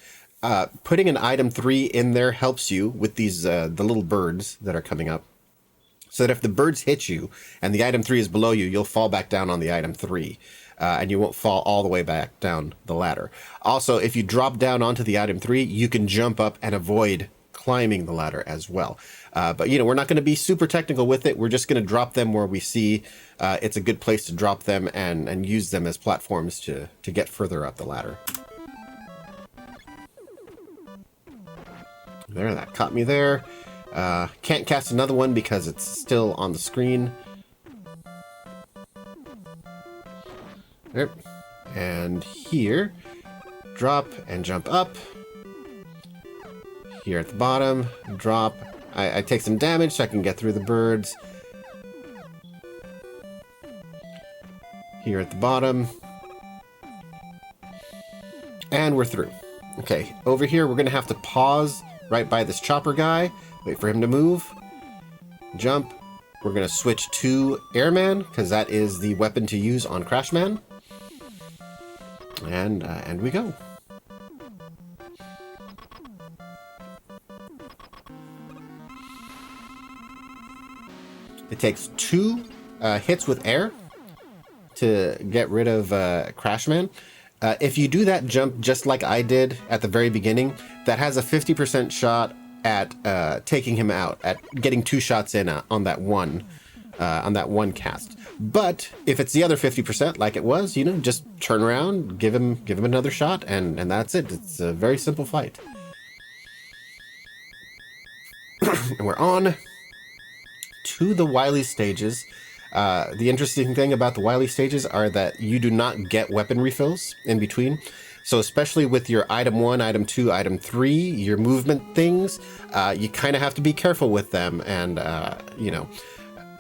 Putting an item 3 in there helps you with these the little birds that are coming up, so that if the birds hit you and the item 3 is below you, you'll fall back down on the item 3. And you won't fall all the way back down the ladder. Also, if you drop down onto the item 3, you can jump up and avoid climbing the ladder as well. But, you know, we're not going to be super technical with it. We're just going to drop them where we see it's a good place to drop them and use them as platforms to get further up the ladder. There, that caught me there. Can't cast another one because it's still on the screen. There. And here, drop and jump up. Here at the bottom, drop. I take some damage so I can get through the birds. Here at the bottom. And we're through. Okay, over here we're going to have to pause right by this chopper guy. Wait for him to move. Jump. We're going to switch to Airman, because that is the weapon to use on Crashman. And we go. It takes 2 hits with air to get rid of Crashman. If you do that jump just like I did at the very beginning, that has a 50% shot at taking him out, at getting 2 shots in on that one cast. But if it's the other 50%, like it was, you know, just turn around, give him another shot, and that's it. It's a very simple fight. And we're on to the Wily Stages. The interesting thing about the Wily Stages are that you do not get weapon refills in between. So especially with your item 1, item 2, item 3, your movement things, you kind of have to be careful with them and, you know,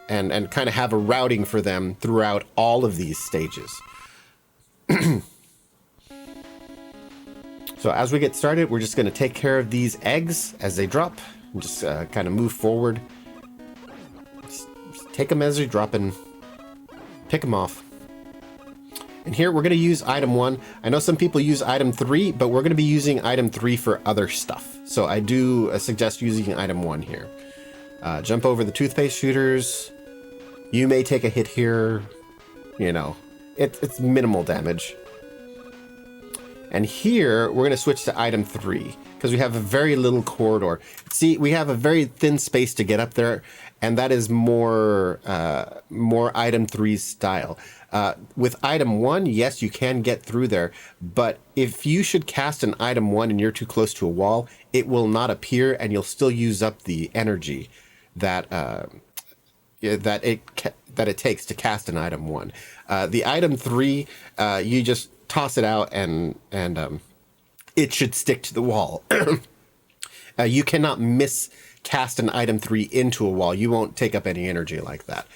and kind of have a routing for them throughout all of these stages. So as we get started, we're just going to take care of these eggs as they drop and just kind of move forward. Just take them as they drop and pick them off. And here we're going to use item 1. I know some people use item 3, but we're going to be using item 3 for other stuff. So I do suggest using item 1 here. Jump over the Toothpaste Shooters. You may take a hit here. You know, it's minimal damage. And here we're going to switch to item 3 because we have a very little corridor. See, we have a very thin space to get up there, and that is more item 3 style. With item 1, yes, you can get through there, but if you should cast an item 1 and you're too close to a wall, it will not appear, and you'll still use up the energy that it takes to cast an item 1. The item 3, you just toss it out and it should stick to the wall. You cannot miscast an item 3 into a wall. You won't take up any energy like that.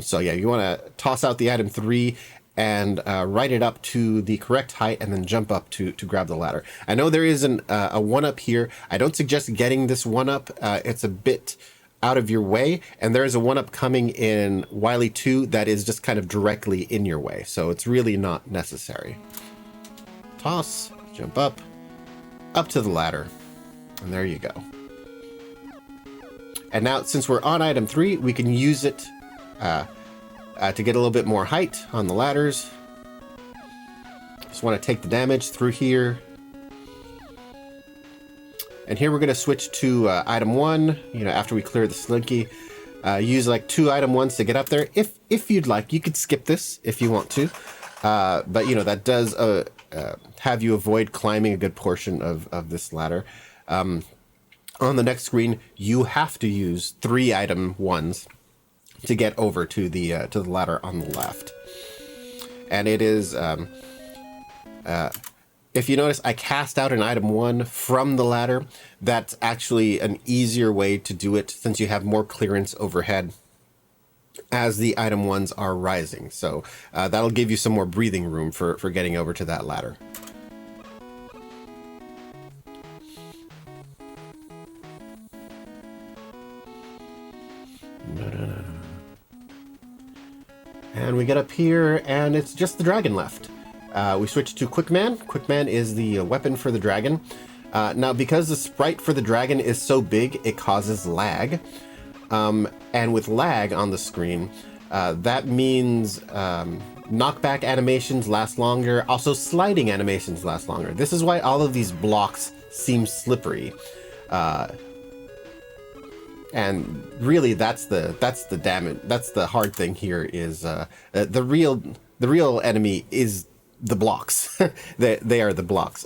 So yeah, you want to toss out the item 3 and write it up to the correct height and then jump up to grab the ladder. I know there is a 1-up here. I don't suggest getting this 1-up. It's a bit out of your way, and there is a 1-up coming in Wily 2 that is just kind of directly in your way, so it's really not necessary. Toss, jump up to the ladder, and there you go. And now, since we're on item 3, we can use it to get a little bit more height on the ladders. Just want to take the damage through here. And here we're going to switch to item 1, you know, after we clear the slinky. Use like 2 item 1s to get up there. If you'd like, you could skip this if you want to. But, you know, that does have you avoid climbing a good portion of this ladder. On the next screen, you have to use 3 item 1s to get over to the ladder on the left. And it is... if you notice, I cast out an item 1 from the ladder. That's actually an easier way to do it since you have more clearance overhead as the item 1s are rising. So that'll give you some more breathing room for getting over to that ladder. And we get up here, and it's just the dragon left. We switch to Quickman. Quickman is the weapon for the dragon. Now, because the sprite for the dragon is so big, it causes lag. And with lag on the screen, that means knockback animations last longer. Also, sliding animations last longer. This is why all of these blocks seem slippery. And really, that's the damage. That's the hard thing here. Is the real enemy is the blocks. They are the blocks.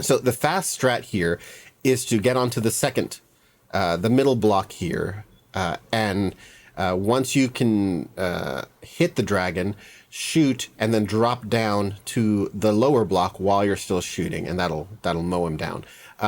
So the fast strat here is to get onto the middle block here, and once you can hit the dragon, shoot, and then drop down to the lower block while you're still shooting, and that'll mow him down.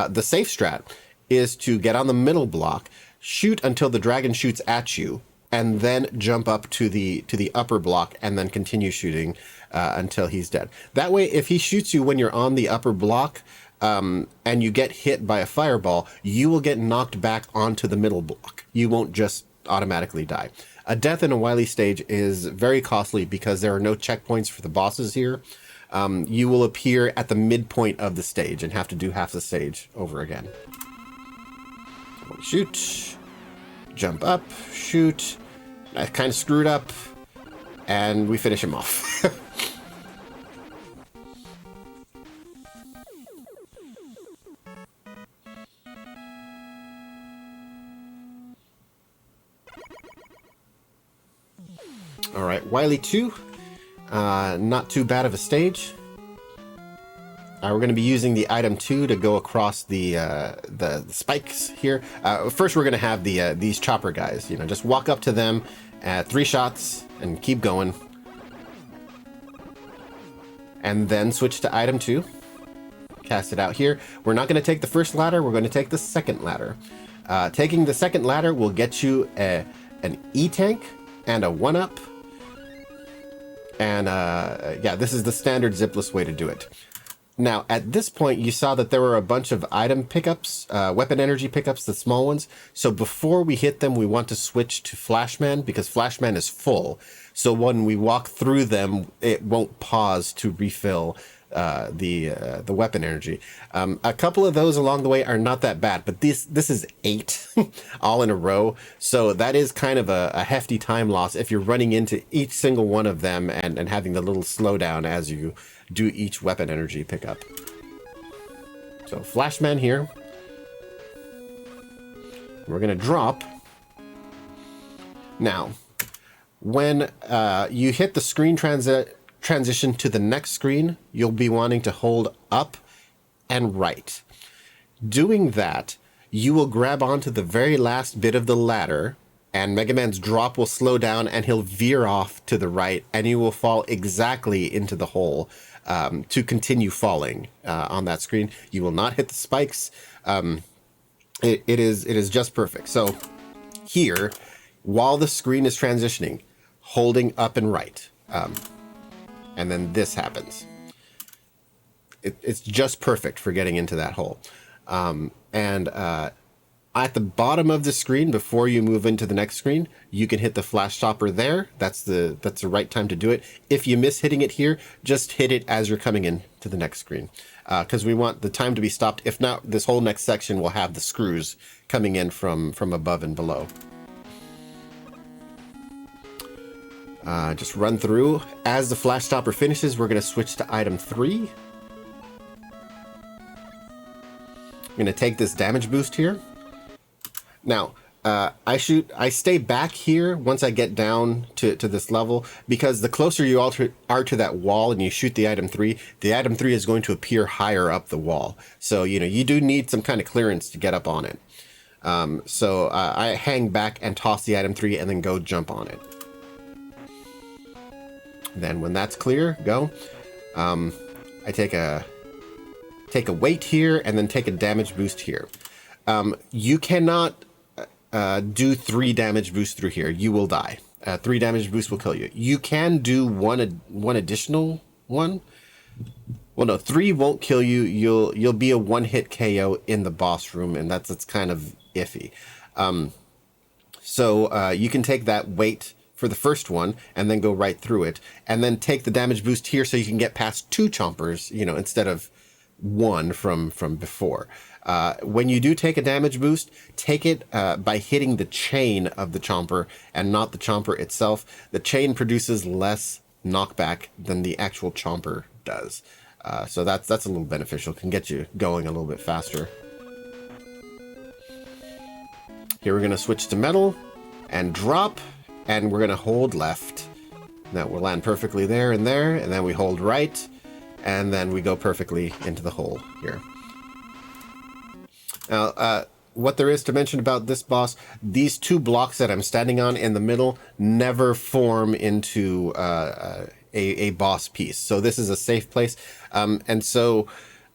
The safe strat is to get on the middle block, shoot until the dragon shoots at you, and then jump up to the upper block and then continue shooting until he's dead. That way, if he shoots you when you're on the upper block and you get hit by a fireball, you will get knocked back onto the middle block. You won't just automatically die. A death in a Wily stage is very costly because there are no checkpoints for the bosses here. You will appear at the midpoint of the stage and have to do half the stage over again. Shoot, jump up, shoot. I kind of screwed up, and we finish him off. All right, Wily 2. Not too bad of a stage. We're going to be using the item 2 to go across the spikes here. First, we're going to have these chopper guys. You know, just walk up to them, 3 shots, and keep going. And then switch to item 2. Cast it out here. We're not going to take the first ladder. We're going to take the second ladder. Taking the second ladder will get you an E-tank and a 1-up. And yeah, this is the standard zipless way to do it. Now, at this point, you saw that there were a bunch of item pickups, weapon energy pickups, the small ones. So before we hit them, we want to switch to Flashman because Flashman is full. So when we walk through them, it won't pause to refill the weapon energy. A couple of those along the way are not that bad, but this is 8 all in a row. So that is kind of a hefty time loss if you're running into each single one of them and having the little slowdown as you do each weapon energy pickup. So Flashman here. We're going to drop. Now, when you hit the screen transition to the next screen, you'll be wanting to hold up and right. Doing that, you will grab onto the very last bit of the ladder, and Mega Man's drop will slow down and he'll veer off to the right, and you will fall exactly into the hole to continue falling on that screen. You will not hit the spikes. It is just perfect. So here, while the screen is transitioning, holding up and right. And then this happens. It's just perfect for getting into that hole. At the bottom of the screen, before you move into the next screen, you can hit the flash stopper there. That's the right time to do it. If you miss hitting it here, just hit it as you're coming in to the next screen. Because we want the time to be stopped. If not, this whole next section will have the screws coming in from above and below. Just run through. As the flash stopper finishes, we're going to switch to item 3. I'm going to take this damage boost here. Now, I stay back here once I get down to this level, because the closer you are to that wall and you shoot the item 3 is going to appear higher up the wall. So, you know, you do need some kind of clearance to get up on it. So I hang back and toss the item 3 and then go jump on it. Then when that's clear, go. I take a weight here and then take a damage boost here. You cannot do 3 damage boosts through here. You will die. 3 damage boosts will kill you. You can do one additional one. Well, no, 3 won't kill you. You'll be a 1-hit KO in the boss room, and that's kind of iffy. So you can take that weight for the first one and then go right through it, and then take the damage boost here so you can get past 2 chompers, you know, instead of 1 from before. When you do take a damage boost, take it by hitting the chain of the chomper and not the chomper itself. The chain produces less knockback than the actual chomper does. So that's a little beneficial, can get you going a little bit faster. Here we're going to switch to metal and drop, and we're going to hold left. That will land perfectly there, and then we hold right, and then we go perfectly into the hole here. Now, what there is to mention about this boss, these 2 blocks that I'm standing on in the middle never form into a boss piece. So this is a safe place. And so,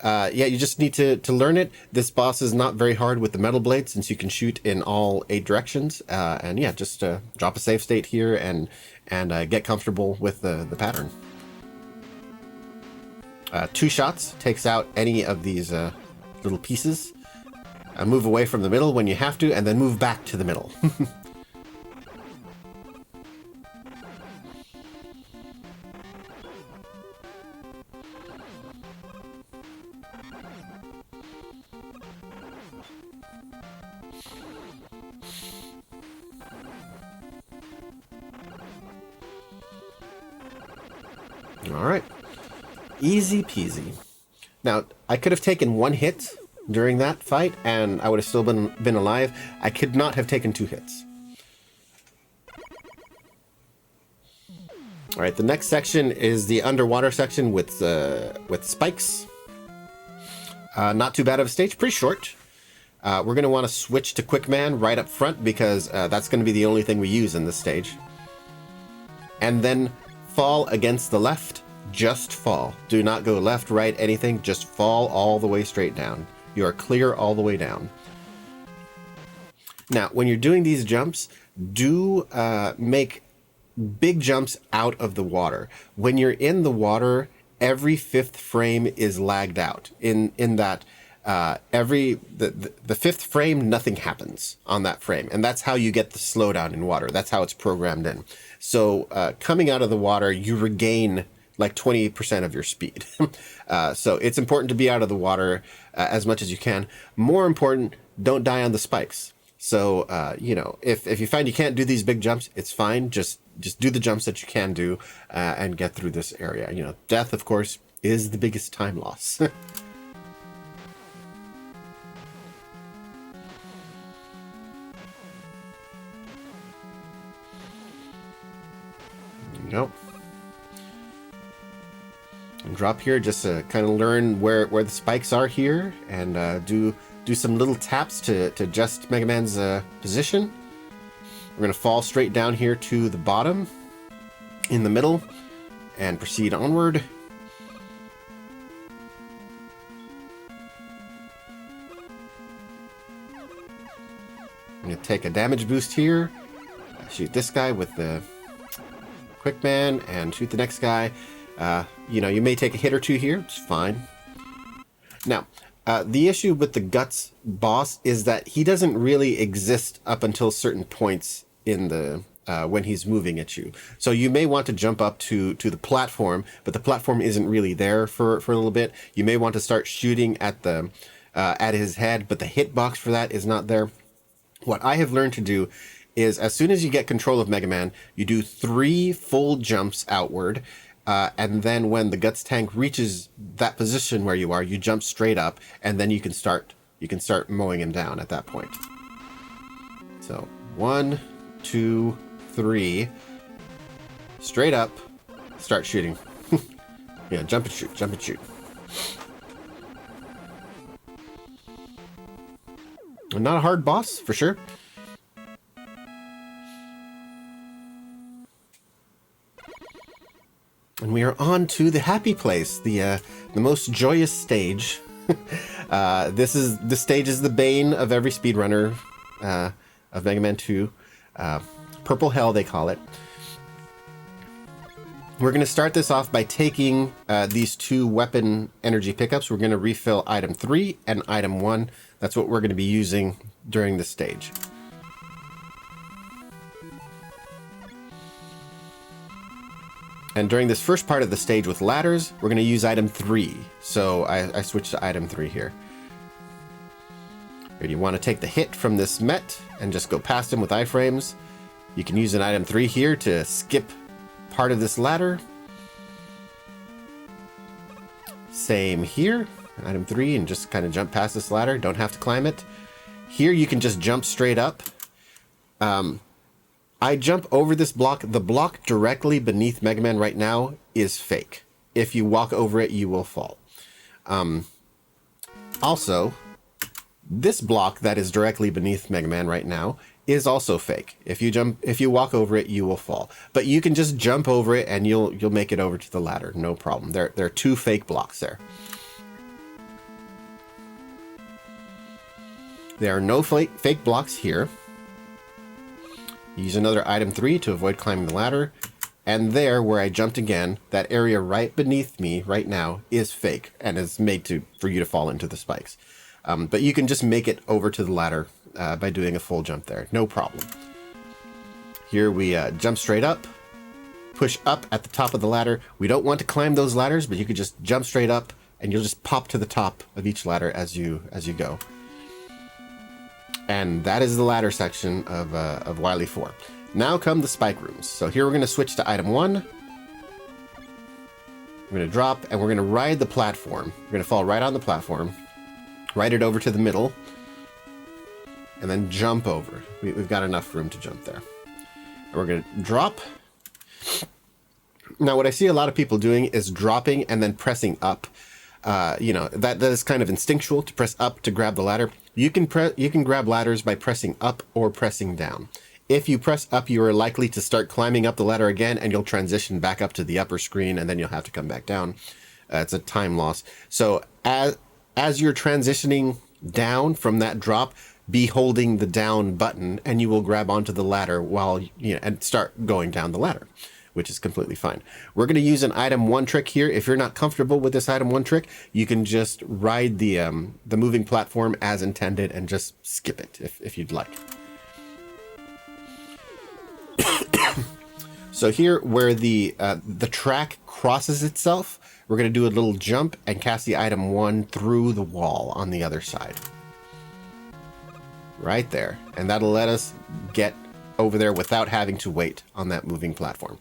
yeah, you just need to learn it. This boss is not very hard with the metal blade, since you can shoot in all 8 directions. And yeah, just drop a save state here and get comfortable with the pattern. 2 shots takes out any of these little pieces. Move away from the middle when you have to, and then move back to the middle. All right. Easy peasy. Now, I could have taken 1 hit during that fight, and I would have still been alive. I could not have taken 2 hits. All right, the next section is the underwater section with spikes. Not too bad of a stage, pretty short. We're going to want to switch to Quick Man right up front, because that's going to be the only thing we use in this stage. And then fall against the left. Just fall. Do not go left, right, anything. Just fall all the way straight down. You are clear all the way down. Now, when you're doing these jumps, do make big jumps out of the water. When you're in the water, every 5th frame is lagged out. In that the 5th frame, nothing happens on that frame, and that's how you get the slowdown in water. That's how it's programmed in. So coming out of the water, you regain like 20% of your speed. So it's important to be out of the water as much as you can. More important, don't die on the spikes. So, you know, if you find you can't do these big jumps, it's fine. Just do the jumps that you can do and get through this area. You know, death, of course, is the biggest time loss. Nope. And drop here just to kind of learn where the spikes are here, and do some little taps to adjust Mega Man's position. We're going to fall straight down here to the bottom in the middle and proceed onward. I'm going to take a damage boost here, shoot this guy with the Quick Man, and shoot the next guy. You know, you may take a hit or 2 here. It's fine. Now, the issue with the Guts boss is that he doesn't really exist up until certain points in the when he's moving at you. So you may want to jump up to the platform, but the platform isn't really there for a little bit. You may want to start shooting at the at his head, but the hitbox for that is not there. What I have learned to do is, as soon as you get control of Mega Man, you do 3 full jumps outward, and then when the Guts tank reaches that position where you are, you jump straight up, and then you can start mowing him down at that point. So 1, 2, 3, straight up, start shooting. Yeah, jump and shoot, jump and shoot. Not a hard boss, for sure. And we are on to the happy place, the most joyous stage. This stage is the bane of every speedrunner of Mega Man 2. Purple Hell, they call it. We're going to start this off by taking these 2 weapon energy pickups. We're going to refill item 3 and item 1. That's what we're going to be using during this stage. And during this first part of the stage with ladders, we're going to use item 3. So I switched to item 3 here. Here, you want to take the hit from this Met and just go past him with iframes. You can use an item 3 here to skip part of this ladder. Same here. Item 3, and just kind of jump past this ladder. Don't have to climb it. Here you can just jump straight up I jump over this block. The block directly beneath Mega Man right now is fake. If you walk over it, you will fall. Also, this block that is directly beneath Mega Man right now is also fake. If you walk over it, you will fall. But you can just jump over it and you'll make it over to the ladder, no problem. There are 2 fake blocks there. There are no fake blocks here. Use another item 3 to avoid climbing the ladder. And there, where I jumped again, that area right beneath me right now is fake and is made for you to fall into the spikes. But you can just make it over to the ladder by doing a full jump there. No problem. Here we jump straight up, push up at the top of the ladder. We don't want to climb those ladders, but you could just jump straight up and you'll just pop to the top of each ladder as you go. And that is the ladder section of Wily 4. Now come the spike rooms. So here we're going to switch to item 1. We're going to drop and we're going to ride the platform. We're going to fall right on the platform, ride it over to the middle, and then jump over. We've got enough room to jump there. And we're going to drop. Now what I see a lot of people doing is dropping and then pressing up. That is kind of instinctual to press up to grab the ladder. You can grab ladders by pressing up or pressing down. If you press up, you are likely to start climbing up the ladder again, and you'll transition back up to the upper screen, and then you'll have to come back down. It's a time loss. So as you're transitioning down from that drop, be holding the down button, and you will grab onto the ladder and start going down the ladder, which is completely fine. We're going to use an item 1 trick here. If you're not comfortable with this item 1 trick, you can just ride the moving platform as intended and just skip it if you'd like. So here, where the track crosses itself, we're going to do a little jump and cast the item 1 through the wall on the other side. Right there. And that'll let us get over there without having to wait on that moving platform.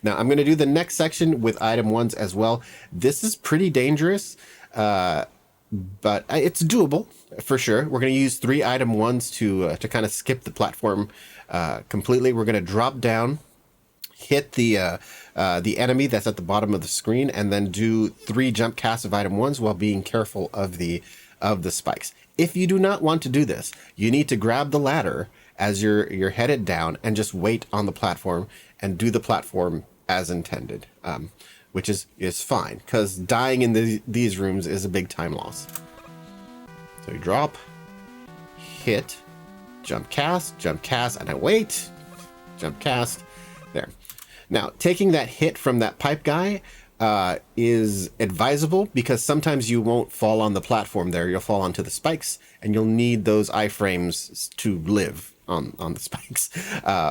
Now, I'm going to do the next section with item 1s as well. This is pretty dangerous, but it's doable for sure. We're going to use 3 item 1s to kind of skip the platform completely. We're going to drop down, hit the enemy that's at the bottom of the screen, and then do 3 jump casts of item 1s while being careful of the spikes. If you do not want to do this, you need to grab the ladder as you're headed down and just wait on the platform and do the platform as intended, which is fine, because dying in these rooms is a big time loss. So you drop, hit, jump cast, and then wait, jump cast, there. Now, taking that hit from that pipe guy is advisable, because sometimes you won't fall on the platform there. You'll fall onto the spikes, and you'll need those iframes to live on the spikes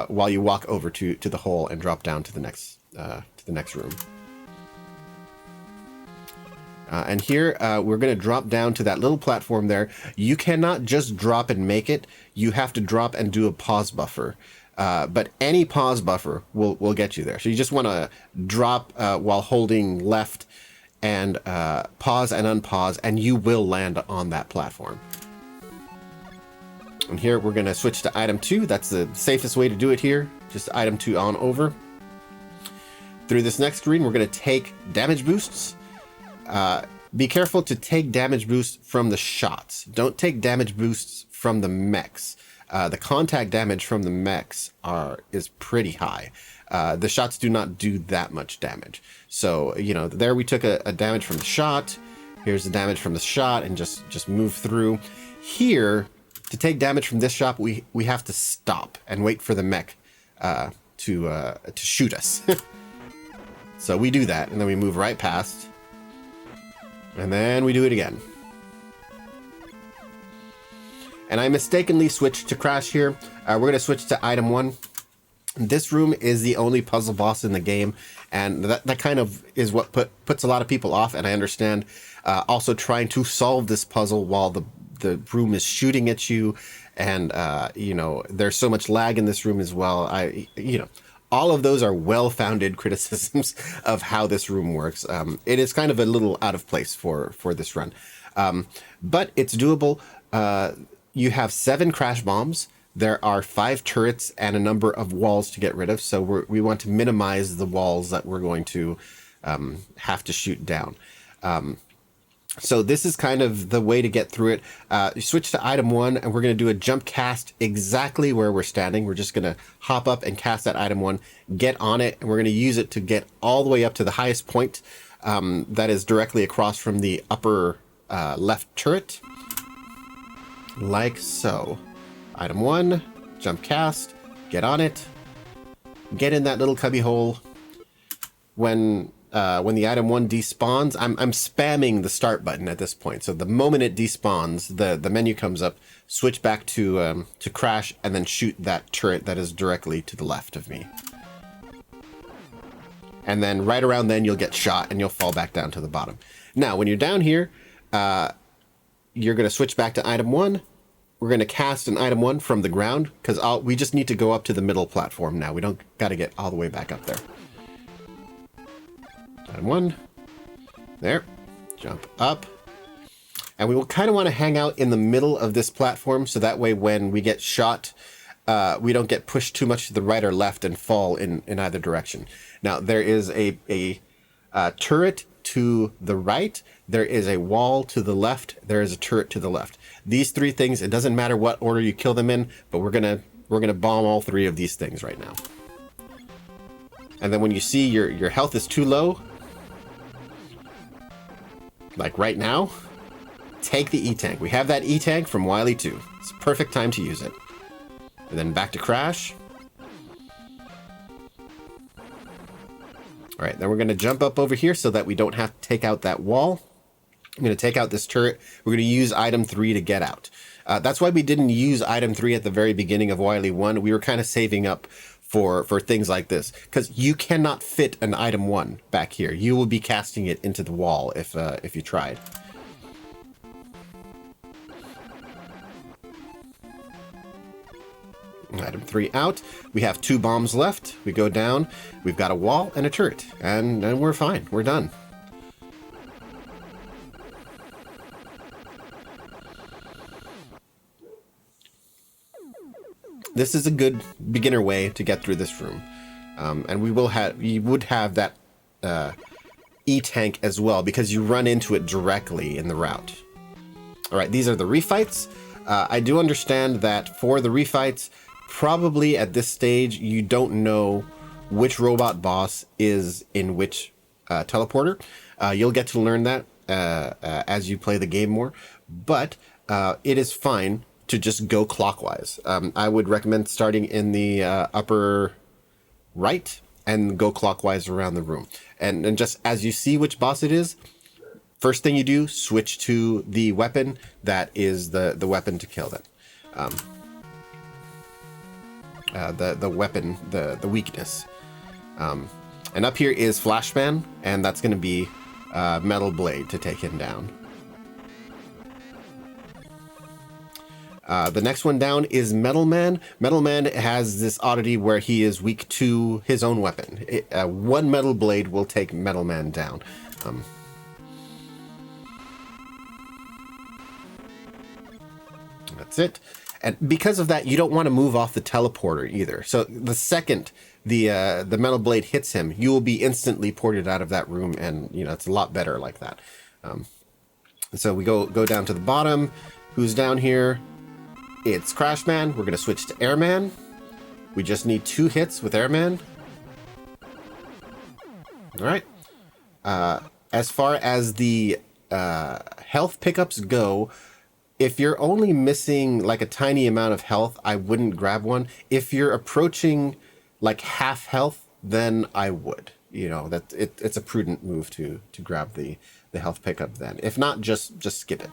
while you walk over to the hole and drop down to the next room. And here we're going to drop down to that little platform there. You cannot just drop and make it. You have to drop and do a pause buffer. But any pause buffer will get you there. So you just want to drop while holding left and pause and unpause, and you will land on that platform. And here we're going to switch to item 2. That's the safest way to do it here. Just item 2 on over. Through this next screen, we're going to take damage boosts. Be careful to take damage boosts from the shots. Don't take damage boosts from the mechs. The contact damage from the mechs is pretty high. The shots do not do that much damage. So, there we took a damage from the shot. Here's the damage from the shot, and just move through. Here, to take damage from this shot, we have to stop and wait for the mech to shoot us. So we do that, and then we move right past. And then we do it again. And I mistakenly switched to Crash here. We're going to switch to item 1. This room is the only puzzle boss in the game, and that kind of is what puts a lot of people off, and I understand. Also trying to solve this puzzle while the room is shooting at you, and there's so much lag in this room as well. All of those are well-founded criticisms of how this room works. It is kind of a little out of place for this run, but it's doable. You have 7 crash bombs. there are 5 turrets and a number of walls to get rid of. So we want to minimize the walls that we're going to have to shoot down. So this is kind of the way to get through it. You switch to item 1, and we're going to do a jump cast exactly where we're standing. We're just going to hop up and cast that item 1, get on it, and we're going to use it to get all the way up to the highest point that is directly across from the upper left turret. Like so. Item 1, jump cast, get on it, get in that little cubby hole. When the item 1 despawns, I'm spamming the start button at this point. So the moment it despawns, the menu comes up, switch back to crash, and then shoot that turret that is directly to the left of me. And then right around then you'll get shot and you'll fall back down to the bottom. Now, when you're down here, you're going to switch back to item 1. We're going to cast an item 1 from the ground because we just need to go up to the middle platform now. We don't got to get all the way back up there. Item 1. There. Jump up. And we will kind of want to hang out in the middle of this platform so that way when we get shot, we don't get pushed too much to the right or left and fall in either direction. Now, there is a turret to the right. There is a wall to the left. There is a turret to the left. These 3 things, it doesn't matter what order you kill them in, but we're gonna bomb all 3 of these things right now. And then when you see your health is too low, like right now, take the E-Tank. We have that E-Tank from Wily 2. It's a perfect time to use it. And then back to crash. All right, then we're going to jump up over here so that we don't have to take out that wall. I'm going to take out this turret. We're going to use item 3 to get out. That's why we didn't use item 3 at the very beginning of Wily 1. We were kind of saving up for things like this because you cannot fit an item 1 back here. You will be casting it into the wall if you tried. Item 3 out. We have 2 bombs left. We go down. We've got a wall and a turret, and we're fine. We're done. This is a good beginner way to get through this room, and we would have that E-Tank as well because you run into it directly in the route. All right, these are the Refights. I do understand that for the Refights, probably at this stage, you don't know which robot boss is in which teleporter. You'll get to learn that as you play the game more, but it is fine to just go clockwise. I would recommend starting in the upper right and go clockwise around the room. And just as you see which boss it is, first thing you do, switch to the weapon that is the weapon to kill them. The weapon, the weakness. And up here is Flashman, and that's going to be Metal Blade to take him down. The next one down is Metal Man. Metal Man has this oddity where he is weak to his own weapon. One Metal Blade will take Metal Man down. That's it. And because of that, you don't want to move off the teleporter either. So the second the Metal Blade hits him, you will be instantly ported out of that room, and it's a lot better like that. So we go down to the bottom. Who's down here? It's Crashman. We're going to switch to Airman. We just need 2 hits with Airman. All right. As far as the health pickups go, if you're only missing like a tiny amount of health, I wouldn't grab one. If you're approaching like half health, then I would. It's a prudent move to grab the health pickup then. If not, just skip it.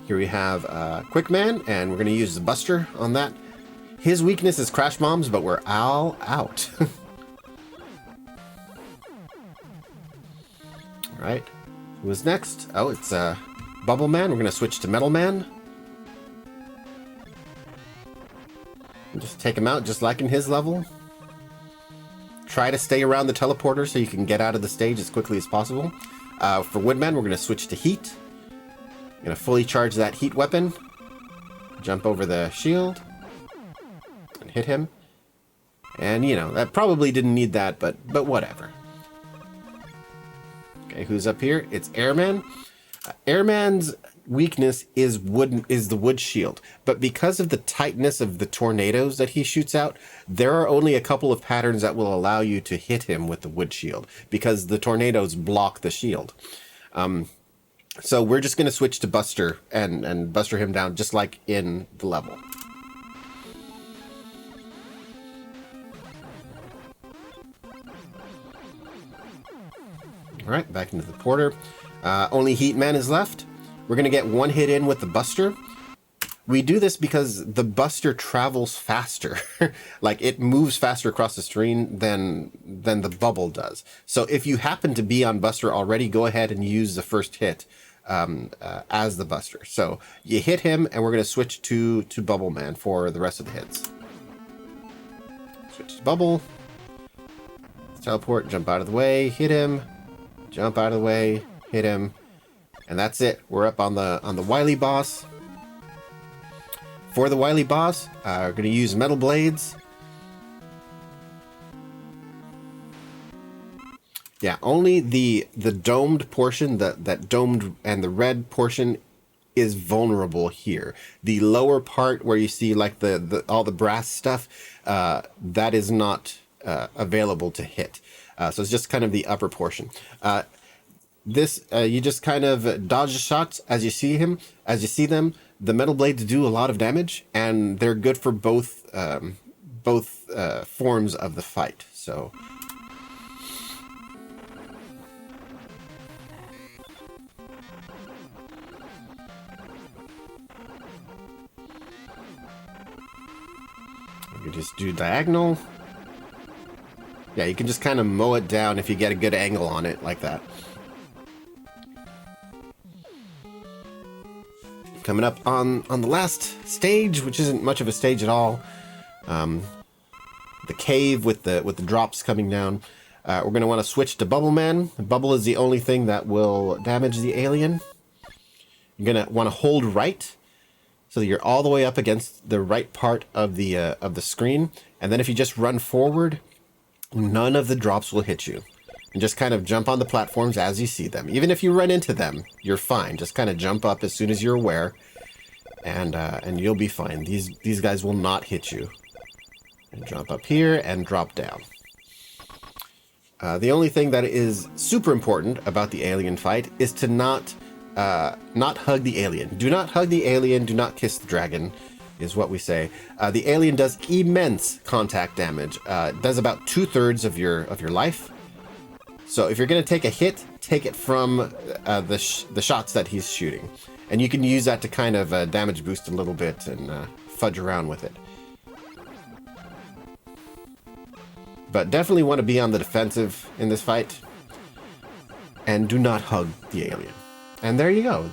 Here we have Quick Man, and we're going to use the Buster on that. His weakness is crash bombs, but we're all out. All right. Who's next? Oh, it's Bubble Man. We're going to switch to Metal Man. And just take him out just like in his level. Try to stay around the teleporter so you can get out of the stage as quickly as possible. For Woodman, we're going to switch to Heat. I'm going to fully charge that heat weapon. jump over the shield and hit him. And, you know, that probably didn't need that, but whatever. Okay, who's up here? It's Airman. Airman's weakness is the wood shield, but because of the tightness of the tornadoes that he shoots out, there are only a couple of patterns that will allow you to hit him with the wood shield, because the tornadoes block the shield. So we're just going to switch to Buster and Buster him down, just like in the level. All right, back into the Porter. Only Heatman is left. We're going to get one hit in with the Buster. We do this because the Buster travels faster. Like, it moves faster across the screen than the bubble does. So if you happen to be on Buster already, go ahead and use the first hit as the Buster. So you hit him, and we're going to switch to Bubble Man for the rest of the hits. Switch to Bubble. Teleport, jump out of the way, hit him. Jump out of the way, hit him. And that's it. We're up on the Wily boss. For the Wily boss, we're going to use metal blades. Yeah, only the domed portion, that domed and the red portion is vulnerable here. The lower part where you see like all the brass stuff, that is not available to hit. So it's just kind of the upper portion. You just kind of dodge the shots as you see them. The metal blades do a lot of damage, and they're good for both forms of the fight. So you just do diagonal. Yeah, you can just kind of mow it down if you get a good angle on it like that. Coming up on the last stage, which isn't much of a stage at all. The cave with the drops coming down. We're going to want to switch to Bubble Man. Bubble is the only thing that will damage the alien. You're going to want to hold right, so that you're all the way up against the right part of the screen. And then if you just run forward, none of the drops will hit you. And just kind of jump on the platforms as you see them. Even if you run into them, you're fine. Just kind of jump up as soon as you're aware, and you'll be fine. These guys will not hit you. And jump up here and drop down. The only thing that is super important about the alien fight is to not hug the alien. Do not hug the alien. Do not kiss the dragon, is what we say. The alien does immense contact damage. Does about 2/3 of your life. So if you're going to take a hit, take it from the shots that he's shooting. And you can use that to kind of damage boost a little bit and fudge around with it. But definitely want to be on the defensive in this fight. And do not hug the alien. And there you go.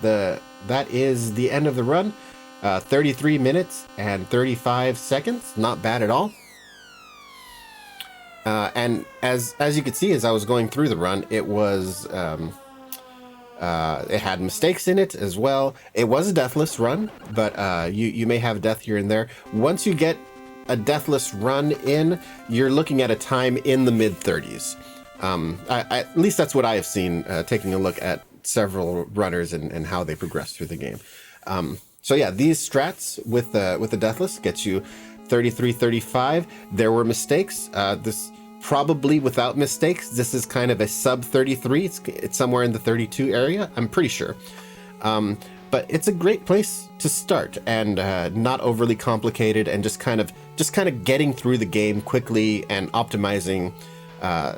That is the end of the run. 33 minutes and 35 seconds. Not bad at all. And as you could see, as I was going through the run, it was it had mistakes in it as well. It was a deathless run, but you may have death here and there. Once you get a deathless run in, you're looking at a time in the mid-30s. At least that's what I have seen, taking a look at several runners and how they progress through the game. So yeah, these strats with the deathless gets you 33, 35. There were mistakes. This probably without mistakes, this is kind of a sub 33. It's somewhere in the 32 area, I'm pretty sure. But it's a great place to start, and not overly complicated, and just kind of getting through the game quickly and optimizing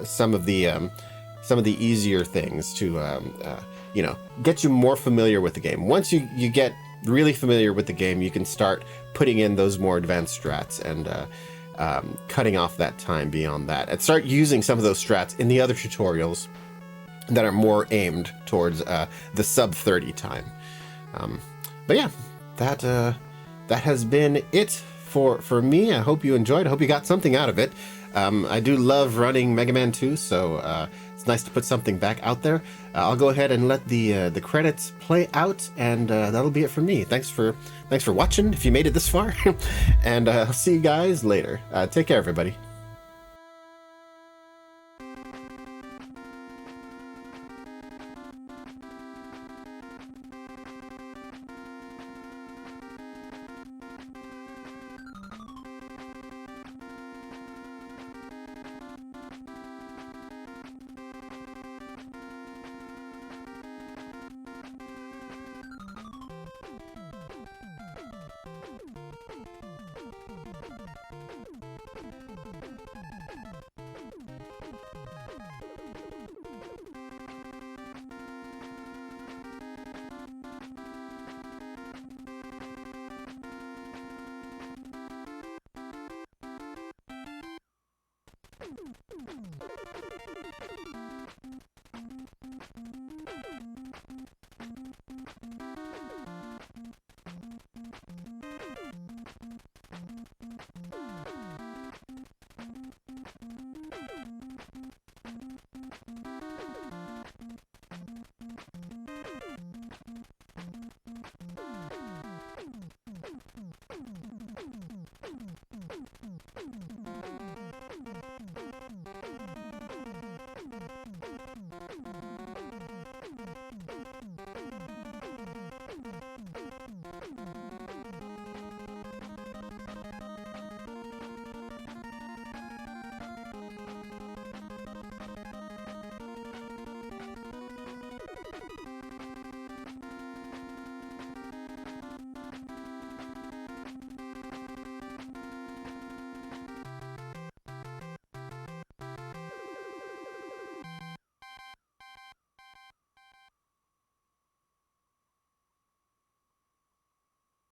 some of the easier things to get you more familiar with the game. Once you get really familiar with the game, you can start putting in those more advanced strats and cutting off that time beyond that, and start using some of those strats in the other tutorials that are more aimed towards the sub 30 time. But yeah, that has been it for me. I hope you enjoyed. I hope you got something out of it. I do love running Mega Man 2, so it's it's nice to put something back out there. I'll go ahead and let the credits play out, and that'll be it for me. Thanks for watching if you made it this far, and I'll see you guys later. Take care, everybody.